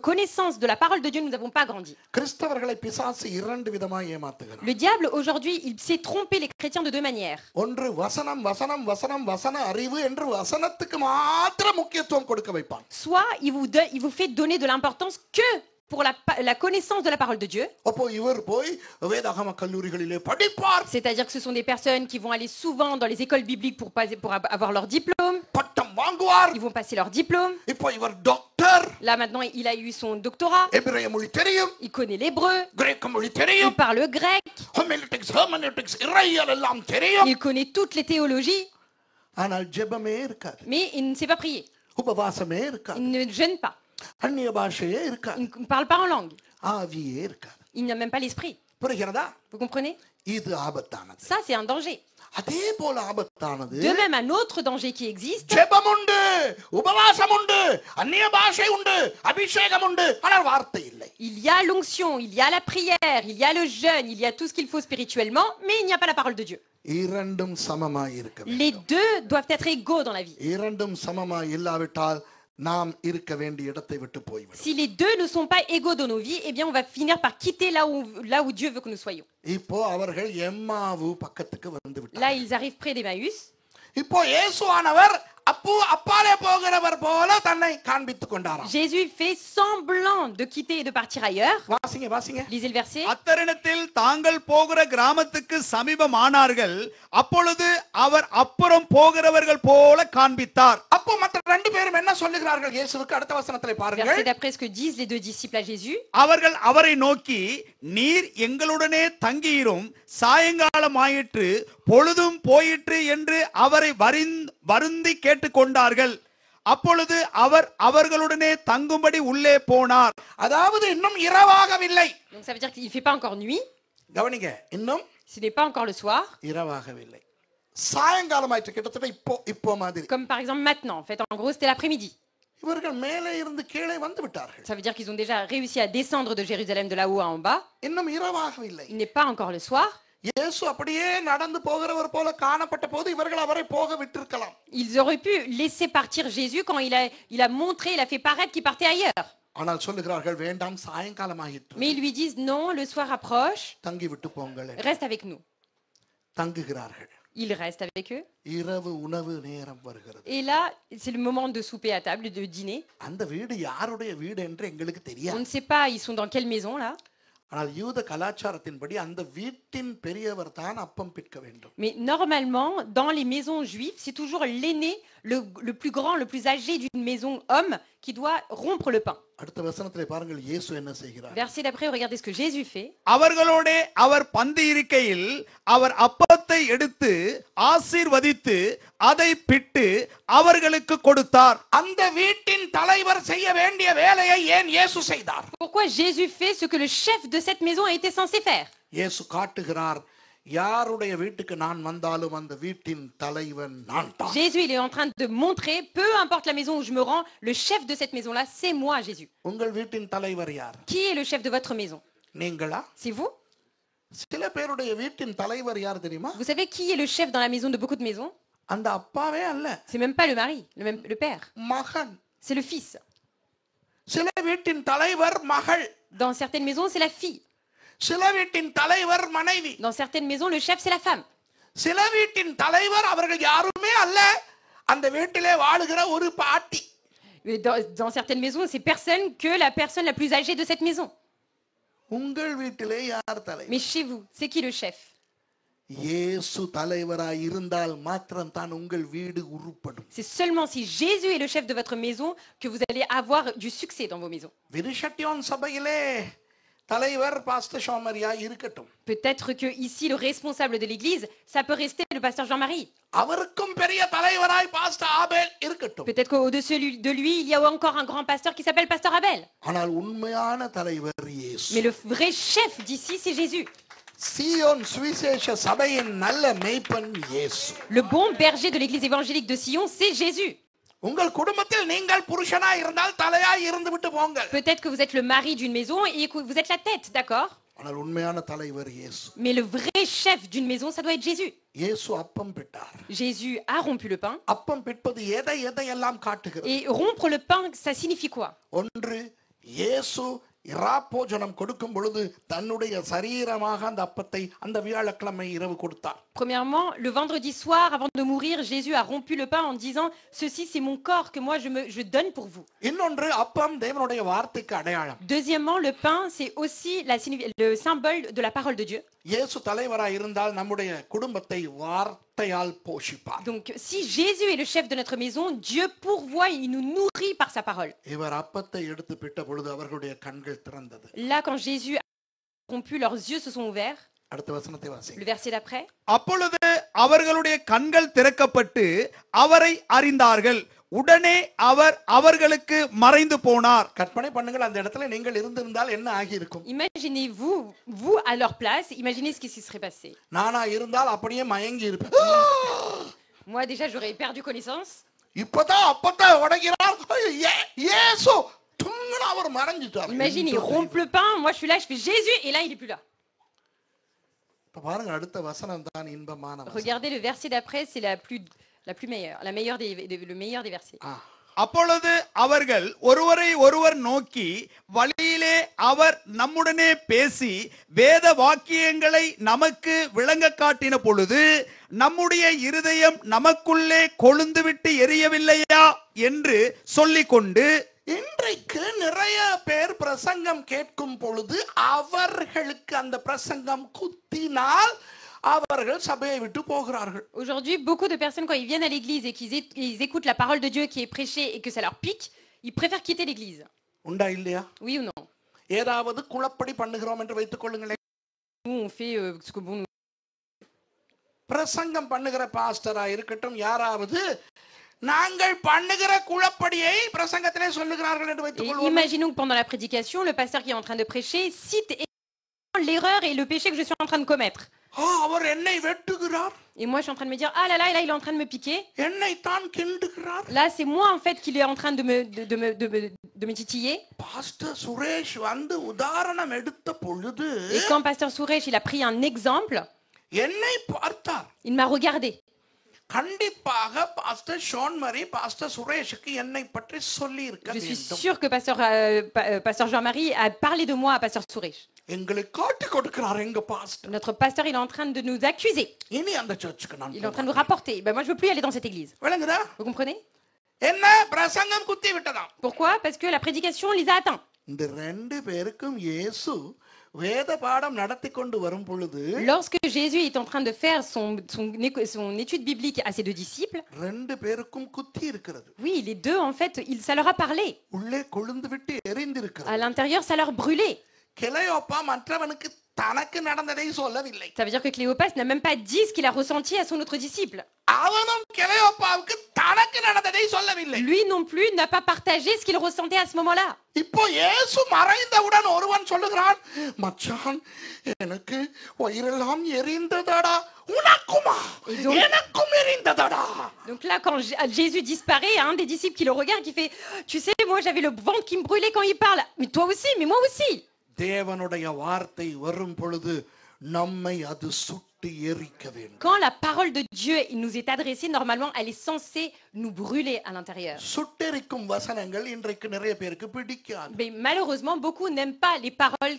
connaissance de la parole de Dieu, nous n'avons pas grandi. கிறிஸ்தவர்களை பிசாசு இரண்டு விதமாய் ஏமாத்துகிறார். Le diable, aujourd'hui, il sait tromper les chrétiens de deux manières. ஒன்று வசனம் வசனம் வசனம் வசன அறிவு என்று வசனத்துக்கு மாத்திரம் முக்கியத்துவம் கொடுக்க வைப்பான். Soit il vous fait donner de l'importance que pour la connaissance de la parole de Dieu. அப்போ இவர் போய் வேதாகம கல்லூரிகளிலே படிப்பார். C'est-à-dire que ce sont des personnes qui vont aller souvent dans les écoles bibliques pour avoir leur diplôme. பட்டம் வாங்குவார். Ils vont passer leur diplôme. இப்போ இவர் doctor. Là maintenant, il a eu son doctorat. எபிரேய மொழி தெரியும். Il connaît l'hébreu. கிரேக்க மொழி Il தெரியும். parle le grec. ஹெர்மெனெட்டிக்ஸ் இறையியல் எல்லாம் தெரியும். Il connaît toutes les théologies. ஆனால் ஜெபமே இருக்காது. Mais il ne sait pas prier. உபவாசமே இருக்காது. Il ne jeûne pas. அந்நிய பாஷையே இருக்காது. Il ne parle pas en langue. ஆவியே இருக்காது. Il n'a même pas l'esprit. புரிகிறதா? Vous comprenez? இது ஆபத்தானது. Ça, c'est un danger. அதே போல ஆபத்தானது De même, un autre danger qui existe, ஜெபம் உண்டு, உபவாசம் உண்டு, அந்நிய பாஷை உண்டு, அபிஷேகம் உண்டு, ஆனால் வார்த்தை இல்லை. il y a l'onction, il y a la prière, il y a le jeûne, il y a tout ce qu'il faut spirituellement, mais il n'y a pas la parole de Dieu. இரண்டும் சமமாய் இருக்க வேண்டும். Les deux doivent être égaux dans la vie. இரண்டும் சமமாய் இல்லாவிட்டால் நாம் இருக்க வேண்டிய இடத்தை விட்டு போய்விடும். Si les deux ne sont pas égaux dans nos vies, eh bien on va finir par quitter là où Dieu veut que nous soyons. இப்போ அவர்கள் எம்மாவு பக்கத்துக்கு வந்து விட்டார்கள். Là, ils arrivent près d'Emmaüs. இப்போ இயேசுவானவர் அப்பாலே போகிறவர் போல தன்னை காண்பித்துக் கொண்டாராம். Jésus fait semblant de quitter et de partir ailleurs. வாசிங்க வாசிங்க. Lisez le verset. அத்தருணத்தில் தாங்கள் போகிற கிராமத்துக்கு சமீபமானார்கள். அப்பொழுது அவர் அப்புறம் போகிறவர்கள் போல காண்பித்தார். அப்போ மற்ற ரெண்டு பேரும் என்ன சொல்லுகிறார்கள் இயேசுவுக்கு? அடுத்த வசனத்திலே பாருங்கள். Verset d'après ce que disent les deux disciples à Jésus. அவர்கள் அவரை நோக்கி, நீர் எங்களுடனே தங்கியிரும், சாயங்காலம் ஆயிற்று, பொழுதும் போயிற்று என்று அவரை வருந்தி கேட்டுக்கொண்டார்கள். அப்பொழுது அவர் அவர்களுடனே தங்கும்படி உள்ளே போனார். அதாவது இன்னும் இரவாகவில்லை. Donc ça veut dire qu'il ne fait pas encore nuit. கவனிங்க, இன்னும் Ce n'est pas encore le soir. இரவாகவில்லை. சாயங்காலம் ஆயிற்று, கிட்டத்தட்ட இப்போ மாதிரி. Comme par exemple maintenant. En fait, en gros, c'était l'après-midi. இவர்கள் மேலே இருந்து கீழே வந்து விட்டார்கள். Ça veut dire qu'ils ont déjà réussi à descendre de Jérusalem de là-haut en bas. இன்னும் இரவாகவில்லை. Il n'est pas encore le soir. இயேசு அப்படியே நடந்து போகிறவர் போல காணப்பட்ட போது இவர்கள் அவரை போக விட்டிருக்கலாம். Ils auraient pu laisser partir Jésus quand il a montré, il a fait paraître qu'il partait ailleurs. ஆனால் சொல்லுகிறார்கள், வேண்டாம், சாயங்காலம் ஆயிற்று. Mais ils lui disent non, le soir approche, தங்கி விட்டு போங்கள். reste avec nous. தங்குகிறார்கள். Il reste avec eux. இரவு உணவு நேரம் வருகிறது. Et là, c'est le moment de souper à table, de dîner. அந்த வீடு யாருடைய வீடு என்று எங்களுக்கு On தெரியாது. ne sait pas, ils sont dans quelle maison là. ஆனால் யூத கலாச்சாரத்தின்படி அந்த வீட்டின் பெரியவர் தான் அப்பம் பிற்க வேண்டும். Mais normalement, dans les maisons juives, c'est toujours l'aîné, le plus grand, le plus âgé d'une maison homme qui doit rompre le pain. அடுத்த வசனத்திலே பாருங்கள் இயேசு என்ன செய்கிறார். Verset d'après, regardez ce que Jésus fait. அவர்களோட அவர் பந்தி இருக்கையில் அவர் அப்பத்தை எடுத்து ஆசீர்வதித்து அதை பிட்டு அவர்களுக்கு கொடுத்தார். அந்த வீட்டின் தலைவர் செய்ய வேண்டிய வேலையை ஏன் இயேசு செய்தார்? Pourquoi Jésus fait ce que le chef de cette maison a été censé faire? இயேசு காட்டுகிறார், யாருடைய வீட்டுக்கு நான் வந்தாலும் அந்த வீட்டின் தலைவன் நான் தான். Jésus, il est en train de montrer, peu importe la maison où je me rends, le chef de cette maison-là, c'est moi, Jésus. உங்கள் வீட்டின் தலைவர் யார்? Qui est le chef de votre maison? நீங்களா? C'est vous? சில பேருடைய வீட்டின் தலைவர் யார் தெரியுமா? Vous savez qui est le chef dans la maison de beaucoup de maisons? அந்த அப்பாவே அல்ல. C'est même pas le mari, le père. மகன். C'est le fils. சில வீட்டின் தலைவர் மகள். Dans certaines maisons, c'est la fille. சில வீட்டின் தலைவர் மனைவி. Dans certaines maisons, le chef, c'est la femme. சில வீட்டின் தலைவர் அவர்கள் யாருமே அல்ல, அந்த வீட்டிலே வாழுகிற ஒரு பாட்டி. Dans certaines maisons, c'est personne que la personne la plus âgée de cette maison. உங்கள் வீட்டிலே யார் தலைவர்? Mais chez vous, c'est qui le chef? இயேசு தலைவராய் இருந்தால் மாத்திரம் தான் உங்கள் வீடு உருப்படும். C'est seulement si Jésus est le chef de votre maison que vous allez avoir du succès dans vos maisons. விருஷட்டியோன் சபையிலே தலைவர் பாஸ்டர் ஷோமரியா இருக்கட்டும். Peut-être que ici le responsable de l'église, ça peut rester le pasteur Jean-Marie. அவருக்கும் பெரிய தலைவராய் pastor ஆபேல் இருக்கட்டும். Peut-être qu'au-dessus de lui, il y a encore un grand pasteur qui s'appelle pasteur Abel. ஆனால் உண்மையான தலைவர் இயேசு. Mais le vrai chef d'ici, c'est Jésus. சீயோன் சுவிசேஷ சபையின் நல்ல மேய்ப்பன் இயேசு. Le bon berger de l'église évangélique de Sion, c'est Jésus. உங்கள் குடும்பத்தில் நீங்கள் புருஷனா இருந்தால் தலையாய் இருந்து விட்டு போங்கள். Peut-être que vous êtes le mari d'une maison et que vous êtes la tête, d'accord? ஆனால் உண்மையான தலைவர் இயேசு. Mais le vrai chef d'une maison, ça doit être Jésus. இயேசு அப்பம் பிட்டார். Jésus a rompu le pain. அப்பம் பிட்பது எதையெல்லாம் காட்டுகிறது? Et rompre le pain, ça signifie quoi? ஒன்று, இயேசு இராப்போஜனம் கொடுக்கும் பொழுது தன்னுடைய சரீரமாக அந்த அப்பத்தை அந்த வியாழக்கிழமை இரவு கொடுத்தார். Premièrement, le vendredi soir, avant de mourir, Jésus a rompu le pain en disant « Ceci, c'est mon corps que moi je donne pour vous. » இன்னொன்று, அப்பம் தேவனுடைய வார்த்தைக்கு அடையாளம். Deuxièmement, le pain, c'est aussi le symbole de la parole de Dieu. இயேசு தலைவராய் இருந்தால் நம்முடைய குடும்பத்தை வார்த்தையால் போஷிப்பார். Donc, si Jésus est le chef de notre maison, Dieu pourvoit, il nous nourrit par sa parole. இவர் அப்பத்தை எடுத்து பிட்ட பொழுது அவர்களுடைய கண்கள் திறந்தது. Là, quand Jésus a rompu, leurs yeux se sont ouverts. அடுத்த வசனத்தை வாசிங்க. Le verset d'après. அப்பொழுது அவர்களுடைய கண்கள் திறக்கப்பட்டு அவரை அறிந்தார்கள். உடனே அவர் அவர்களுக்கு மறைந்து போனார். கற்பனை பண்ணுங்கள், அந்த இடத்துல நீங்கள் இருந்திருந்தால் என்ன ஆகியிருக்கும்? Imaginez-vous, vous à leur place, imaginez ce qui se serait passé. நானா இருந்தால் அப்படியே மயங்கி இருப்பேன். Moi déjà, j'aurais perdu connaissance. இப்பதான் அப்பத்தை உடைக்கிறார் இயேசு, தும்முன்னு அவர் மறைஞ்சிட்டார். Imagine, il rompt le pain, moi je suis là, je fais Jésus, et là il est plus là. இப்ப பாருங்க, அடுத்த வசனம் தான் இன்பமான வசனம். Regardez le verset d'après, c'est la plus meilleure, le meilleur des versets. அப்பொழுது அவர்கள் ஒருவரை ஒருவர் நோக்கி வழியிலே அவர் நம்முடனே பேசி வேத வாக்கியங்களை நமக்கு விளங்க காட்டின பொழுது நம்முடைய இருதயம் நமக்குள்ளே கொழுந்துவிட்டு எரியவில்லையா என்று சொல்லிக்கொண்டு, இன்றைக்கு நிறைய பேர் பிரசங்கம் கேட்கும் பொழுது அவர்களுக்கு அந்த பிரசங்கம் குத்தினால் அவர்கள் சபையை விட்டு போகிறார்கள். Aujourd'hui, beaucoup de personnes, quand ils viennent à l'église et qu'ils écoutent la parole de Dieu qui est prêchée et que ça leur pique, ils préfèrent quitter l'église. உண்டா இல்லையா? Oui ou non? ஏதாவது குளப்படி பண்ணுகிறோம் என்று வைத்துக் கொள்ளுங்களேன். Nous, on fait ce que bon nous... பிரசங்கம் பண்ணுகிற பாஸ்டரா இருக்கட்டும், யாராவது நாங்கள் பண்ணுகிற குளப்படியை பிரசங்கத்திலே சொல்லுகிறார்கள் என்று வைத்துக் கொள்வோம். Imaginons que pendant la prédication, le pasteur qui est en train de prêcher cite l'erreur et le péché que je suis en train de commettre. அவர் என்னை வெட்டுகிறார். Et moi, je suis en train de me dire, ah là là, et là, il est en train de me piquer. என்னை தான் கிண்டுகிறார். Là, c'est moi, en fait, qu'il est en train de me titiller. Pastor Suresh வந்து உதாரணம் எடுத்த பொழுது Et quand pasteur Suresh, il a pris un exemple, என்னை பார்த்தார். il m'a regardé. கண்டிப்பாக pastor ஷான்மரி pastor சுரேஷுக்கு என்னை பற்றி சொல்லி இருக்க Je suis வேண்டும். sûre que pasteur Jean-Marie a parlé de moi à pasteur Suresh. எங்களை காட்டி கொடுக்கிறார் எங்க pastor. Notre pasteur, il est en train de nous accuser. இனி அந்த சர்ச்சுக்கு நான் Il est en train de nous rapporter. Ben, moi, je veux plus aller dans cette église. விளங்குதா? Vous comprenez? என்ன பிரசங்கம் குத்தி விட்டதாம். Pourquoi? Parce que la prédication les a atteints. இந்த ரெண்டு பேருக்கும் இயேசு வேத பாடம் நடத்தி கொண்டு வரும் பொழுது Lorsque Jésus est en train de faire son étude biblique à ses deux disciples, ரெண்டு பேருக்கும் குத்தி இருக்கிறது. oui, les deux, en fait, ça leur a parlé. உள்ளே கொழுந்து விட்டு எரிந்திருக்கிறது. À l'intérieur, ça leur brûlait. கிளையோப்பா மற்றவனுக்கு தனக்கு நடந்ததை சொல்லவில்லை. Ça veut dire que Cléopas n'a même pas dit ce qu'il a ressenti à son autre disciple. அவனும் கிளையோப்பாவுக்கு தனக்கு நடந்ததை சொல்லவில்லை. Lui non plus n'a pas partagé ce qu'il ressentait à ce moment-là. இப்போ இயேசு மறைந்தவுடன் ஒருவன் சொல்லுகிறான், மச்சான் எனக்கு வயிறெல்லாம் எரிந்ததடா. உனக்குமா? எனக்கும் எரிந்ததடா. Donc là, quand Jésus disparaît, un des disciples qui le regarde, qui fait, tu sais, moi j'avais le ventre qui me brûlait quand il parle. Mais toi aussi, mais moi aussi. தேவனுடைய வார்த்தை வரும் பொழுது நம்மை அது சுட்டு எரிக்க வேண்டும். Quand la parole de Dieu nous est adressée, normalement, elle est censée nous brûler à l'intérieur. சுட்டெரிக்கும் வசனங்கள் இன்றைக்கு நிறைய பேருக்கு பிடிக்காது. Mais malheureusement, beaucoup n'aiment pas les paroles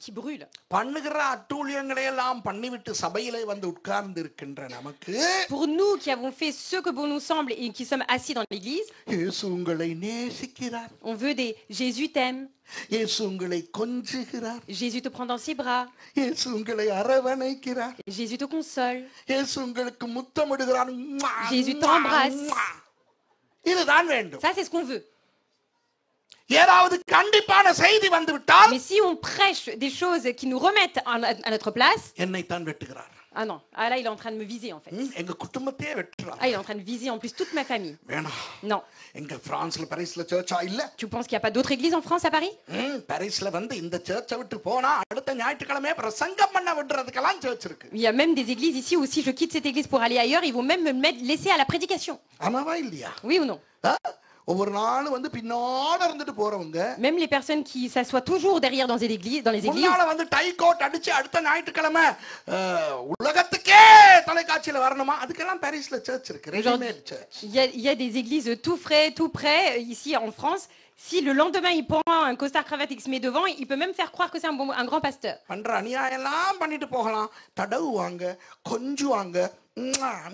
qui brûlent. பண்ணுகிற அட்டூழியங்களை எல்லாம் பண்ணிவிட்டு சபையிலே வந்து உட்கார்ந்து இருக்கின்ற நமக்கு, Pour nous qui avons fait ce que bon nous semble et qui sommes assis dans l'église, இயேசு உங்களை நேசிக்கிறார். on veut des Jésus t'aime, இயேசு உங்களை கொஞ்சுகிறார். Jésus te prend dans ses bras, இயேசு உங்களை அரவணைக்கிறார். Jésus te console, இயேசு உங்களுக்கு முத்தமிடுகிறார். Jésus t'embrasse. இதுதான் வேண்டும். Ça, c'est ce qu'on veut. ஏதாவது கண்டிப்பான செய்தி வந்து விட்டால், Mais si on prêche des choses qui nous remettent à notre place, என்னை தான் வெட்டுகிறார். Ah non, ah là il est en train de me viser en fait. எங்க குடும்பத்தையே வெட்டுறாங்க. Ah il est en train de viser en plus toute ma famille. வேணாம். Non. எங்க பிரான்ஸ்ல பாரிஸ்ல சர்ச்சா இல்ல? Tu penses qu'il n'y a pas d'autres églises en France à Paris? பாரிஸ்ல வந்து இந்த சர்ச்சை விட்டு போனா அடுத்த ஞாயிற்றுக்கிழமை பிரசங்கம் பண்ண விடுறதுக்கெல்லாம் சர்ச் இருக்கு. Il y a même des églises ici où si je quitte cette église pour aller ailleurs, ils vont même me laisser à la prédication. ஆமாவா இல்லையா? Oui ou non? ஒவ்வொரு நாளும் வந்து பின்னாடி இருந்துட்டு போறவங்க Même les personnes qui s'assoient toujours derrière dans les églises, முன்னால வந்து டை கோட் அடிச்சு அடுத்த ஞாயிற்றுக்கிழமை உலகத்துக்கே தொலைக்காட்சியில வரணுமா? அதுக்கெல்லாம் பாரிஸ்ல சர்ச் இருக்கு, readymade church. il y a des églises tout frais, tout près ici en France. Si le lendemain il prend un costard cravate et qu'il se met devant, il peut même faire croire que c'est un grand pasteur. பண்ற அநியாயம் எல்லாம் பண்ணிட்டு போகலாம், தடவுவாங்க, கொஞ்சுவாங்க,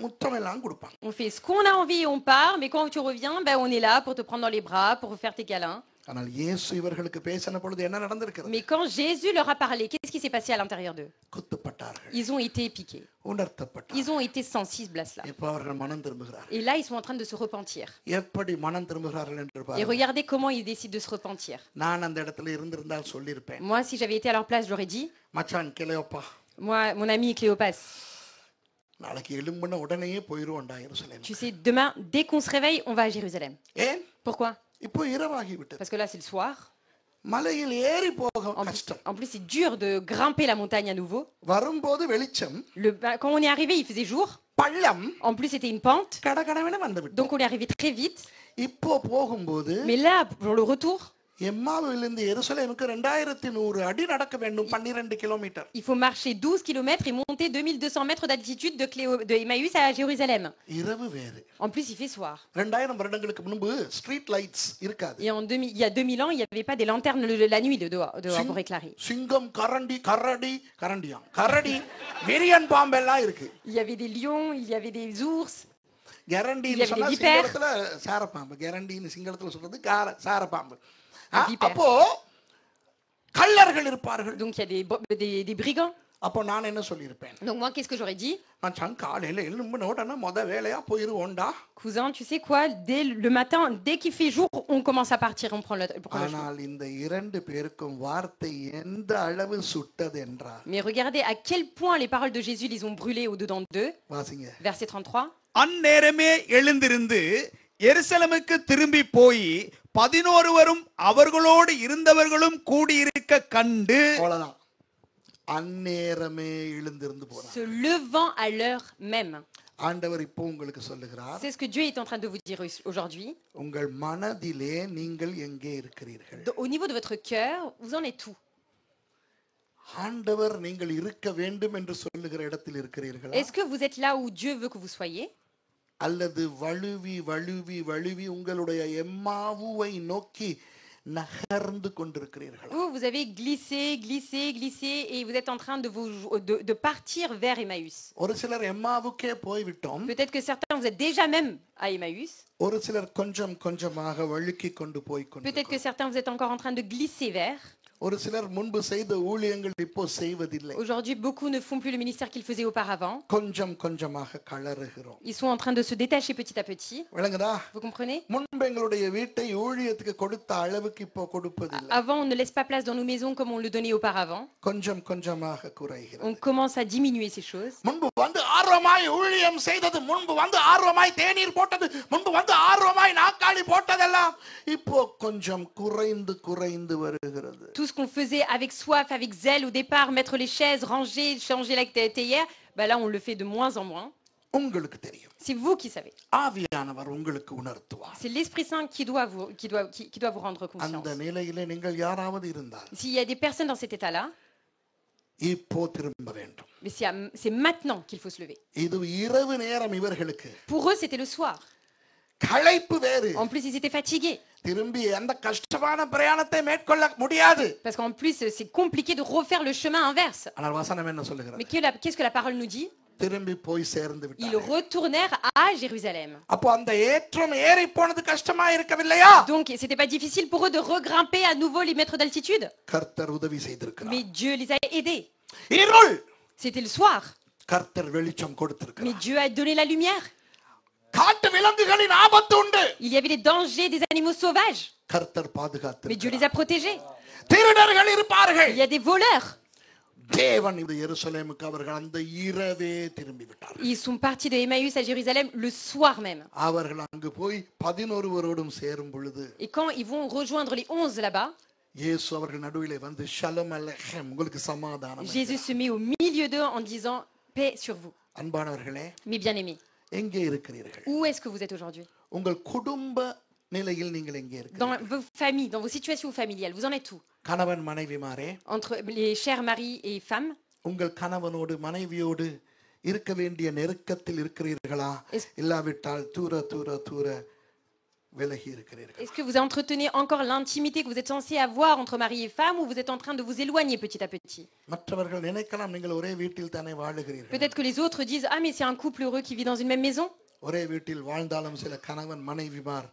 முத்தமெல்லாம் கொடுப்பாங்க. On fait ce qu'on a envie et on part, mais quand tu reviens, ben on est là pour te prendre dans les bras, pour faire tes câlins. ஆனால் இயேசு இவர்களுக்கு பேசின பொழுது என்ன நடந்திருக்கிறது? Mais quand Jésus leur a parlé, qu'est-ce qui s'est passé à l'intérieur d'eux? குத்தப்பட்டார்கள், Ils ont été piqués. உணர்த்தப்பட்டார்கள். Ils ont été sensibles à cela. இப்போ அவர்கள் மனம் திரும்புகிறார்கள். Et là, ils sont en train de se repentir. எப்படி மனம் திரும்புகிறார்கள் என்று Et பாருங்கள். regardez comment ils décident de se repentir. நான் அந்த இடத்துல இருந்திருந்தால் சொல்லியிருப்பேன், Moi, si j'avais été à leur place, j'aurais dit, மச்சான் கிளையோப்பா, moi, mon ami Cléopas, நாளைக்கு எழும்புன உடனேயே போயிருவோம்டா எருசலேம். tu sais, demain, dès qu'on se réveille, on va à Jérusalem. ஏன்? Pourquoi? இப்போ இரவாகி விட்டது. Parce que là, c'est le soir. மலையில் ஏறி போக En கஷ்டம். plus, c'est dur de grimper la montagne à nouveau. வரும்போது வெளிச்சம், Quand on est arrivé, il faisait jour. பள்ளம், En plus, c'était une pente. கடகடவென வந்து விட்டோம். Donc, on est arrivé très vite. இப்போ போகும்போது Mais là, pour le retour, எம்மாவிலிருந்து எருசலேமுக்கு 2100 அடி நடக்க வேண்டும், 12 kilometre. il faut marcher 12 km et monter 2200 mètres d'altitude de Emmaüs à Jérusalem. இரவு வேறு. En plus, il fait soir. 2000 வருடங்களுக்கு முன்பு ஸ்ட்ரீட் லைட்ஸ் இருக்காது. Et il y a 2000 ans, il n'y avait pas des lanternes la nuit dehors pour éclairer. சிங்கம், கரடி, விரியன் பாம்பெல்லாம் இருக்கு. Il y avait des lions, il y avait des ours. கரண்டின்னு சொன்னா சிங்கத்துல சாரப்பாம்பு, கரண்டின்னு சிங்களத்துல சொல்றது சாரப்பாம்பு. அப்போ கள்ளர்கள் இருப்பார்கள். Donc il y a des brigands. அப்போ நான் என்ன சொல்லியிருப்பேன்? Donc moi, qu'est-ce que j'aurais dit? மச்சான் காலையில எழும்புன உடனே முத வேலையா போயிருவோம்டா. Cousin, tu sais quoi? Dès le matin, dès qu'il fait jour, on commence à partir, on prend le chemin. ஆனால் இந்த இரண்டு பேருக்கும் வார்த்தை எந்த அளவு சுட்டது என்றால், Mais regardez à quel point les paroles de Jésus les ont brûlées au-dedans d'eux. வாசிங்க. Verset 33. அந்நேரமே எழுந்திருந்து எருசலேமுக்கு திரும்பி போய் 11 அவர்களோடு இருந்தவர்களும் கூடியிருக்க கண்டு, அவ்வளவுதான், அந்நேரமே எழுந்திருந்து போறார். Se levant à l'heure même. ஆண்டவர் இப்போ உங்களுக்கு சொல்லுகிறார், C'est ce que Dieu est en train de vous dire aujourd'hui. உங்கள் மனதிலே நீங்கள் எங்கே இருக்கிறீர்கள்? Au niveau de votre cœur, vous en êtes où? ஆண்டவர் நீங்கள் இருக்க வேண்டும் என்று சொல்லுகிற இடத்தில் இருக்கிறீர்களா? Est-ce que vous êtes là où Dieu veut que vous soyez? அல்லது வழுவி உங்களுடைய எம்மாவுவை நோக்கி நகர்ந்து கொண்டிருக்கிறீர்களா? Vous avez glissé et vous êtes en train de partir vers Emmaüs. ஒரு சிலர் எம்மாவுக்கே போய்விட்டோம். Peut-être que certains, vous êtes déjà même à Emmaüs. ஒரு சிலர் கொஞ்சம் கொஞ்சமாக வழுக்கி கொண்டு போய் Peut-être que certains, vous êtes encore en train de glisser vers. ஒரு சிலர் முன்பு செய்த ஊழியங்கள் இப்போ செய்வதில்லை. Aujourd'hui, beaucoup ne font plus le ministère qu'ils faisaient auparavant. கொஞ்சம் கொஞ்சமாக கலறுகிறோம். Ils sont en train de se détacher petit à petit. விளங்குதா? Vous comprenez? முன்பு எங்களுடைய வீட்டை ஊழியத்துக்கு கொடுத்த அளவுக்கு இப்போ கொடுப்பதில்லை. Avant, on ne laisse pas place dans nos maisons comme on le donnait auparavant. கொஞ்சம் கொஞ்சமாக குறைகிறது. On commence à diminuer ces choses. முன்பு வந்து ஆர்வமாய் ஊழியம் செய்தது, முன்பு வந்து ஆர்வமாய் தேநீர் போட்டது, முன்பு வந்து ஆர்வமாய் நாக்காளி போட்டதெல்லாம் இப்போ கொஞ்சம் குறைந்து வருகிறது. Tout ce qu'on faisait avec soif, avec zèle au départ, mettre les chaises, ranger, changer la théière, ben là on le fait de moins en moins. உங்களுக்கு தெரியும். C'est vous qui savez. ஆவியானவர் உங்களுக்கு உணர்த்துவார். C'est l'Esprit Saint qui doit vous rendre conscience. அந்த நிலையிலே நீங்கள் யாராவது இருந்தால், S'il y a des personnes dans cet état-là, இப்போ திரும்ப வேண்டும். mais c'est maintenant qu'il faut se lever. இது இரவு நேரம் இவர்களுக்கு. Pour eux, c'était le soir. களைப்பு வேறு. En plus, ils étaient fatigués. திரும்பி அந்த கஷ்டமான பிரயாணத்தை மேற்கொள்ள முடியாது. Parce qu'en plus, c'est compliqué de refaire le chemin inverse. ஆனால் வசனம் என்ன சொல்லுகிறது? Mais qu'est-ce que la parole nous dit? திரும்பி போய் சேர்ந்து Ils விட்டார்கள். retournèrent à Jérusalem. அப்போ அந்த ஏற்றம் ஏறி போனது கஷ்டமா இருக்கவில்லையா? Donc, c'était pas difficile pour eux de regrimper à nouveau les mètres d'altitude. கர்த்தர் உதவி செய்திருக்கிறார். Mais Dieu les a aidés. இருள். C'était le soir. கர்த்தர் வெளிச்சம் Mais கொடுத்திருக்கிறார். Dieu a donné la lumière. காட்டு விலங்குகளின் ஆபத்து உண்டு. Il y avait les dangers des animaux sauvages. கர்த்தர் பாதுகாத்து. Mais Dieu les a protégés. திருடர்கள் இருப்பார்கள். Il y a des voleurs. தேவன் இந்த எருசலேமுக்கு அவர்கள் அந்த இரவே திரும்பி விட்டார்கள். Ils sont partis de Emmaüs à Jérusalem le soir même. அவர்கள் அங்கு போய் 11 சேரும் பொழுது Et quand ils vont rejoindre les 11 là-bas, இயேசு அவர்கள் நடுவிலே வந்து ஷலம் அலெஹம் உங்களுக்கு சமாதானம். Jésus se met au milieu d'eux en disant paix sur vous. அன்பானவர்களே, Mes bien-aimés, எங்கே இருக்கிறீர்கள்? où est-ce que vous êtes aujourd'hui? உங்கள் குடும்ப நிலையில் நீங்கள் எங்கே Dans இருக்கிறீர்கள்? vos familles, dans vos situations familiales, vous en êtes où? கணவன் மனைவிமாரே, Entre les chers maris et femmes, உங்கள் கணவனோடு மனைவியோடு இருக்க வேண்டிய நெருக்கத்தில் இருக்கிறீர்களா? இல்லாவிட்டால் தூர தூர தூர விலகி இருக்கிறீர்கள். est-ce que vous entretenez encore l'intimité que vous êtes censé avoir entre mari et femme ou vous êtes en train de vous éloigner petit à petit? மற்றவர்கள் நினைக்கலாம் நீங்கள் ஒரே வீட்டில் தானே வாழுகிறீர்கள். Peut-être que les autres disent ah mais c'est un couple heureux qui vit dans une même maison. ஒரே வீட்டில் வாழ்ந்தாலும் சில கணவன் மனைவிமார்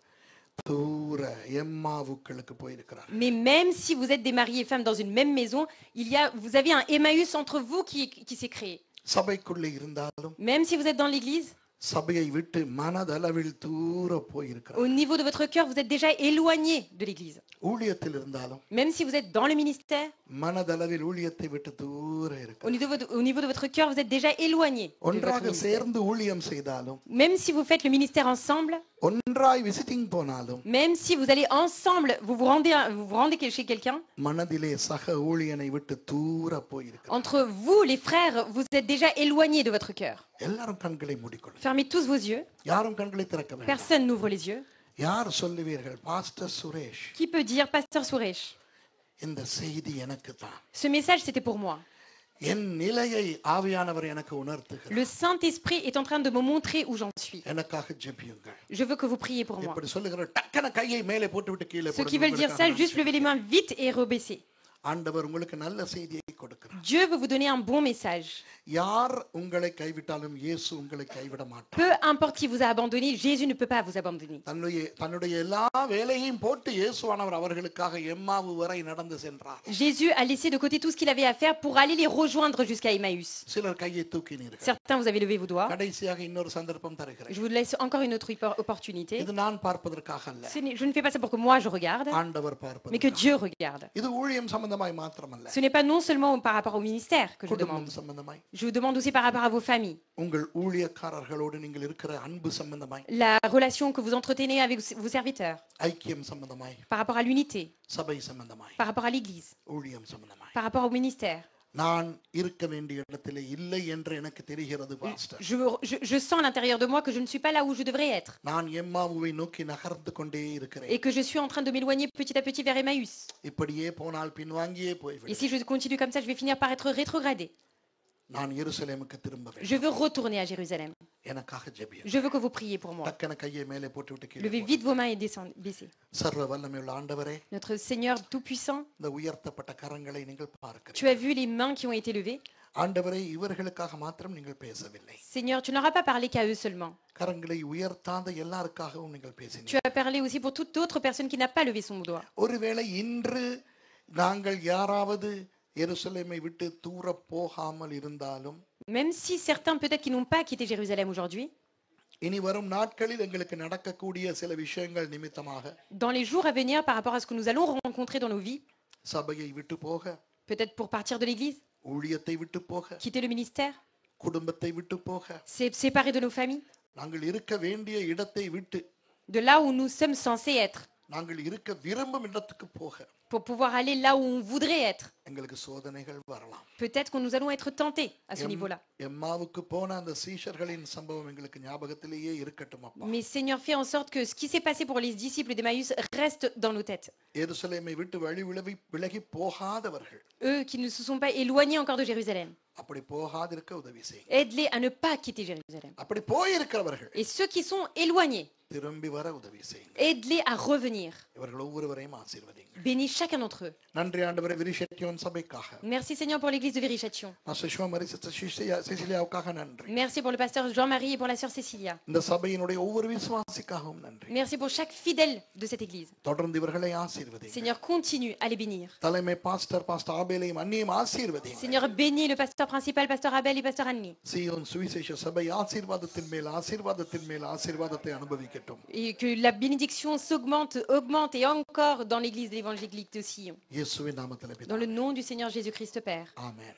தூர எம்மாவுக்களுக்கு போயிருக்கிறார். Mais même si vous êtes des maris et femmes dans une même maison, vous avez un Emmaüs entre vous qui s'est créé. சபைக்குள்ளே இருந்தாலும் Même si vous êtes dans l'église, சபையை விட்டு மனதளவில் தூர போயிருக்கிறார். au niveau de votre cœur, vous êtes déjà éloigné de l'église. ஊழியத்தில் இருந்தாலும் Même si vous êtes dans le ministère, மனதளவில் ஊழியத்தை விட்டு தூர au இருக்கிறார். niveau de votre cœur, vous êtes déjà éloigné de votre ஒன்றாக ministère. சேர்ந்து ஊழியம் செய்தாலும் Même si vous faites le ministère ensemble, ஒன்றாய் விசிட்டிங் போனாலும் même si vous allez ensemble, vous vous rendez chez quelqu'un, மனதிலே சக ஊழியனை விட்டு தூர போயிருக்கிறார். entre vous, les frères, vous êtes déjà éloignés de votre cœur. எல்லாரும் கண்களை மூடிக்கொள்ளுங்கள். Fermez tous vos yeux. யாரும் கண்களை திறக்க வேண்டாம். Personne n'ouvre les yeux. யார் சொல்லுவீர்கள்? Pastor Suresh, Qui peut dire, Pasteur Suresh, இந்த செய்தி எனக்கு தான். ce message c'était pour moi. என் நிலையை ஆவியானவர் எனக்கு உணர்த்துகிறார். Le Saint-Esprit est en train de me montrer où j'en suis. எனக்காக ஜெபியுங்கள். Je veux que vous priez pour moi. இப்படி சொல்லுகிற டக்கன கையை மேலே போட்டுவிட்டு கீழே Ceux qui veulent dire ça, juste levez les mains vite et rebaissez. ஆண்டவர் உங்களுக்கு நல்ல செய்தியை கொடுக்கிறார். Dieu veut vous donner un bon message. யார் உங்களை கைவிட்டாலும் இயேசு உங்களை கைவிட மாட்டார். Peu importe qui vous a abandonné, Jésus ne peut pas vous abandonner. தன்னுடைய எல்லா வேலையையும் போட்டு இயேசுவானவர் அவர்களுக்காக எம்மாவு வரை நடந்து சென்றார். Jésus a laissé de côté tout ce qu'il avait à faire pour aller les rejoindre jusqu'à Emmaüs. சிலர் கையை தூக்கினீர்கள். Certains, vous avez levé vos doigts. கடைசியாக இன்னொரு சந்தர்ப்பம் தருகிறேன். Je vous laisse encore une autre opportunité. இது நான் பார்ப்பதற்காக அல்ல. Je ne fais pas ça pour que moi je regarde, ஆண்டவர் mais que பார்ப்பதற்காக. Dieu regarde. இது ஊழியம் சம்பந்தமாய் மாத்திரமல்ல. Ce n'est pas non seulement par rapport au ministère que je demande. குடும்பம் சம்பந்தமாய். Je vous demande aussi par rapport à vos familles. உங்கள் ஊழியக்காரர்களோடு நீங்கள் இருக்கிற அன்பு சம்பந்தமாய். La relation que vous entretenez avec vos serviteurs. ஐக்கியம் சம்பந்தமாய். Par rapport à l'unité. சபை சம்பந்தமாய். Par rapport à l'église. ஊழியம் சம்பந்தமாய். Par rapport au ministère. நான் இருக்க வேண்டிய இடத்திலே இல்லை என்று எனக்கு தெரிகிறது pastor. Je sens à l'intérieur de moi que je ne suis pas là où je devrais être. நான் எம்மாவுவை நோக்கி நகர்ந்து கொண்டே இருக்கிறேன். Et que je suis en train de m'éloigner petit à petit vers Emmaüs. இப்படியே போனால் பின்வாங்கியே Et போய்விடும். si je continue comme ça, je vais finir par être rétrogradé. நான் எருசலேமுக்கு திரும்ப வேண்டும். Je veux retourner à Jérusalem. எனக்காக ஜெபியுங்கள். Je veux que vous priez pour moi. டக்கன கையை மேலே போட்டுவிட்டு கீழே Levez போடுங்கள். vite vos mains et baissez. சர்வ வல்லமையுள்ள ஆண்டவரே, Notre Seigneur Tout-Puissant, இந்த உயர்த்தப்பட்ட கரங்களை நீங்கள் tu பார்க்கிறீர்கள். as vu les mains qui ont été levées. ஆண்டவரே, இவர்களுக்காக மாத்திரம் நீங்கள் பேசவில்லை. Seigneur, tu n'auras pas parlé qu'à eux seulement. கரங்களை உயர்த்தாத எல்லாருக்காகவும் நீங்கள் பேசினீர்கள். Tu as parlé aussi pour toute autre personne qui n'a pas levé son doigt. ஒருவேளை இன்று நாங்கள் யாராவது எருசலேமை விட்டு தூர போகாமல் இருந்தாலும், Même si certains peut-être qui n'ont pas quitté Jérusalem aujourd'hui, இனி வரும் நாட்களில் எங்களுக்கு நடக்கக்கூடிய சில விஷயங்கள் நிமித்தமாக dans les jours à venir par rapport à ce que nous allons rencontrer dans nos vies, சபையை விட்டு போக, peut-être pour partir de l'église, ஊழியத்தை விட்டு போக, quitter le ministère, குடும்பத்தை விட்டு போக, séparer de nos familles, நாங்கள் இருக்க வேண்டிய இடத்தை விட்டு de là où nous sommes censés être, நாங்கள் இருக்க விரும்பும் இடத்துக்கு போக pour pouvoir aller là où on voudrait être. எங்களுக்கு சோதனைகள் வரலாம். Peut-être que nous allons être tentés à ce niveau-là. எம்மாவுக்கு போன அந்த சீஷர்களின் சம்பவம் எங்களுக்கு ஞாபகத்திலேயே இருக்கட்டும் அப்பா. Mais Seigneur, fais en sorte que ce qui s'est passé pour les disciples d'Emmaüs reste dans nos têtes. எருசலேமை விட்டு விலகி போகாதவர்கள், Eux qui ne se sont pas éloignés encore de Jérusalem, அப்படி போகாதிருக்க உதவி செய்யுங்க. aide-les à ne pas quitter Jérusalem. அப்படி போயிருக்கிறவர்கள் Et ceux qui sont éloignés, திரும்பி வர உதவி செய்யுங்க. aide-les à revenir. இவர்கள் ஒவ்வொருவரையும் ஆசீர்வதிங்க. Bénis chacun d'entre eux. நன்றி ஆண்டவரே, விரிஷத்தியோன் சபைக்காக. Merci Seigneur pour l'église de Viry-Châtillon. Master சிவமரி, சிஸ்டர் சிசிலியாவுக்காக நன்றி. Merci pour le pasteur Jean-Marie et pour la sœur Cécilia. இந்த சபையினுடைய ஒவ்வொரு விசுவாசிக்காகவும் நன்றி. Merci pour chaque fidèle de cette église. தொடர்ந்து இவர்களை ஆசீர்வதிங்க. Seigneur, continue à les bénir. தலைமை பாஸ்டர் ஆபேலையும் அன்னியும் ஆசீர்வதிங்க. Seigneur, bénis le pasteur principal, pasteur Abel et pasteur Annie. சீயோன் சுவிசேஷ சபை ஆசீர்வாதத்தின் மேல் ஆசீர்வாதத்தை அனுபவிக்கட்டும். Et que la bénédiction augmente et encore dans l'église de l'évangélique de Sion. இயேசுவின் நாமத்திலே Dans le nom du Seigneur Jésus-Christ Père. ஆமென்.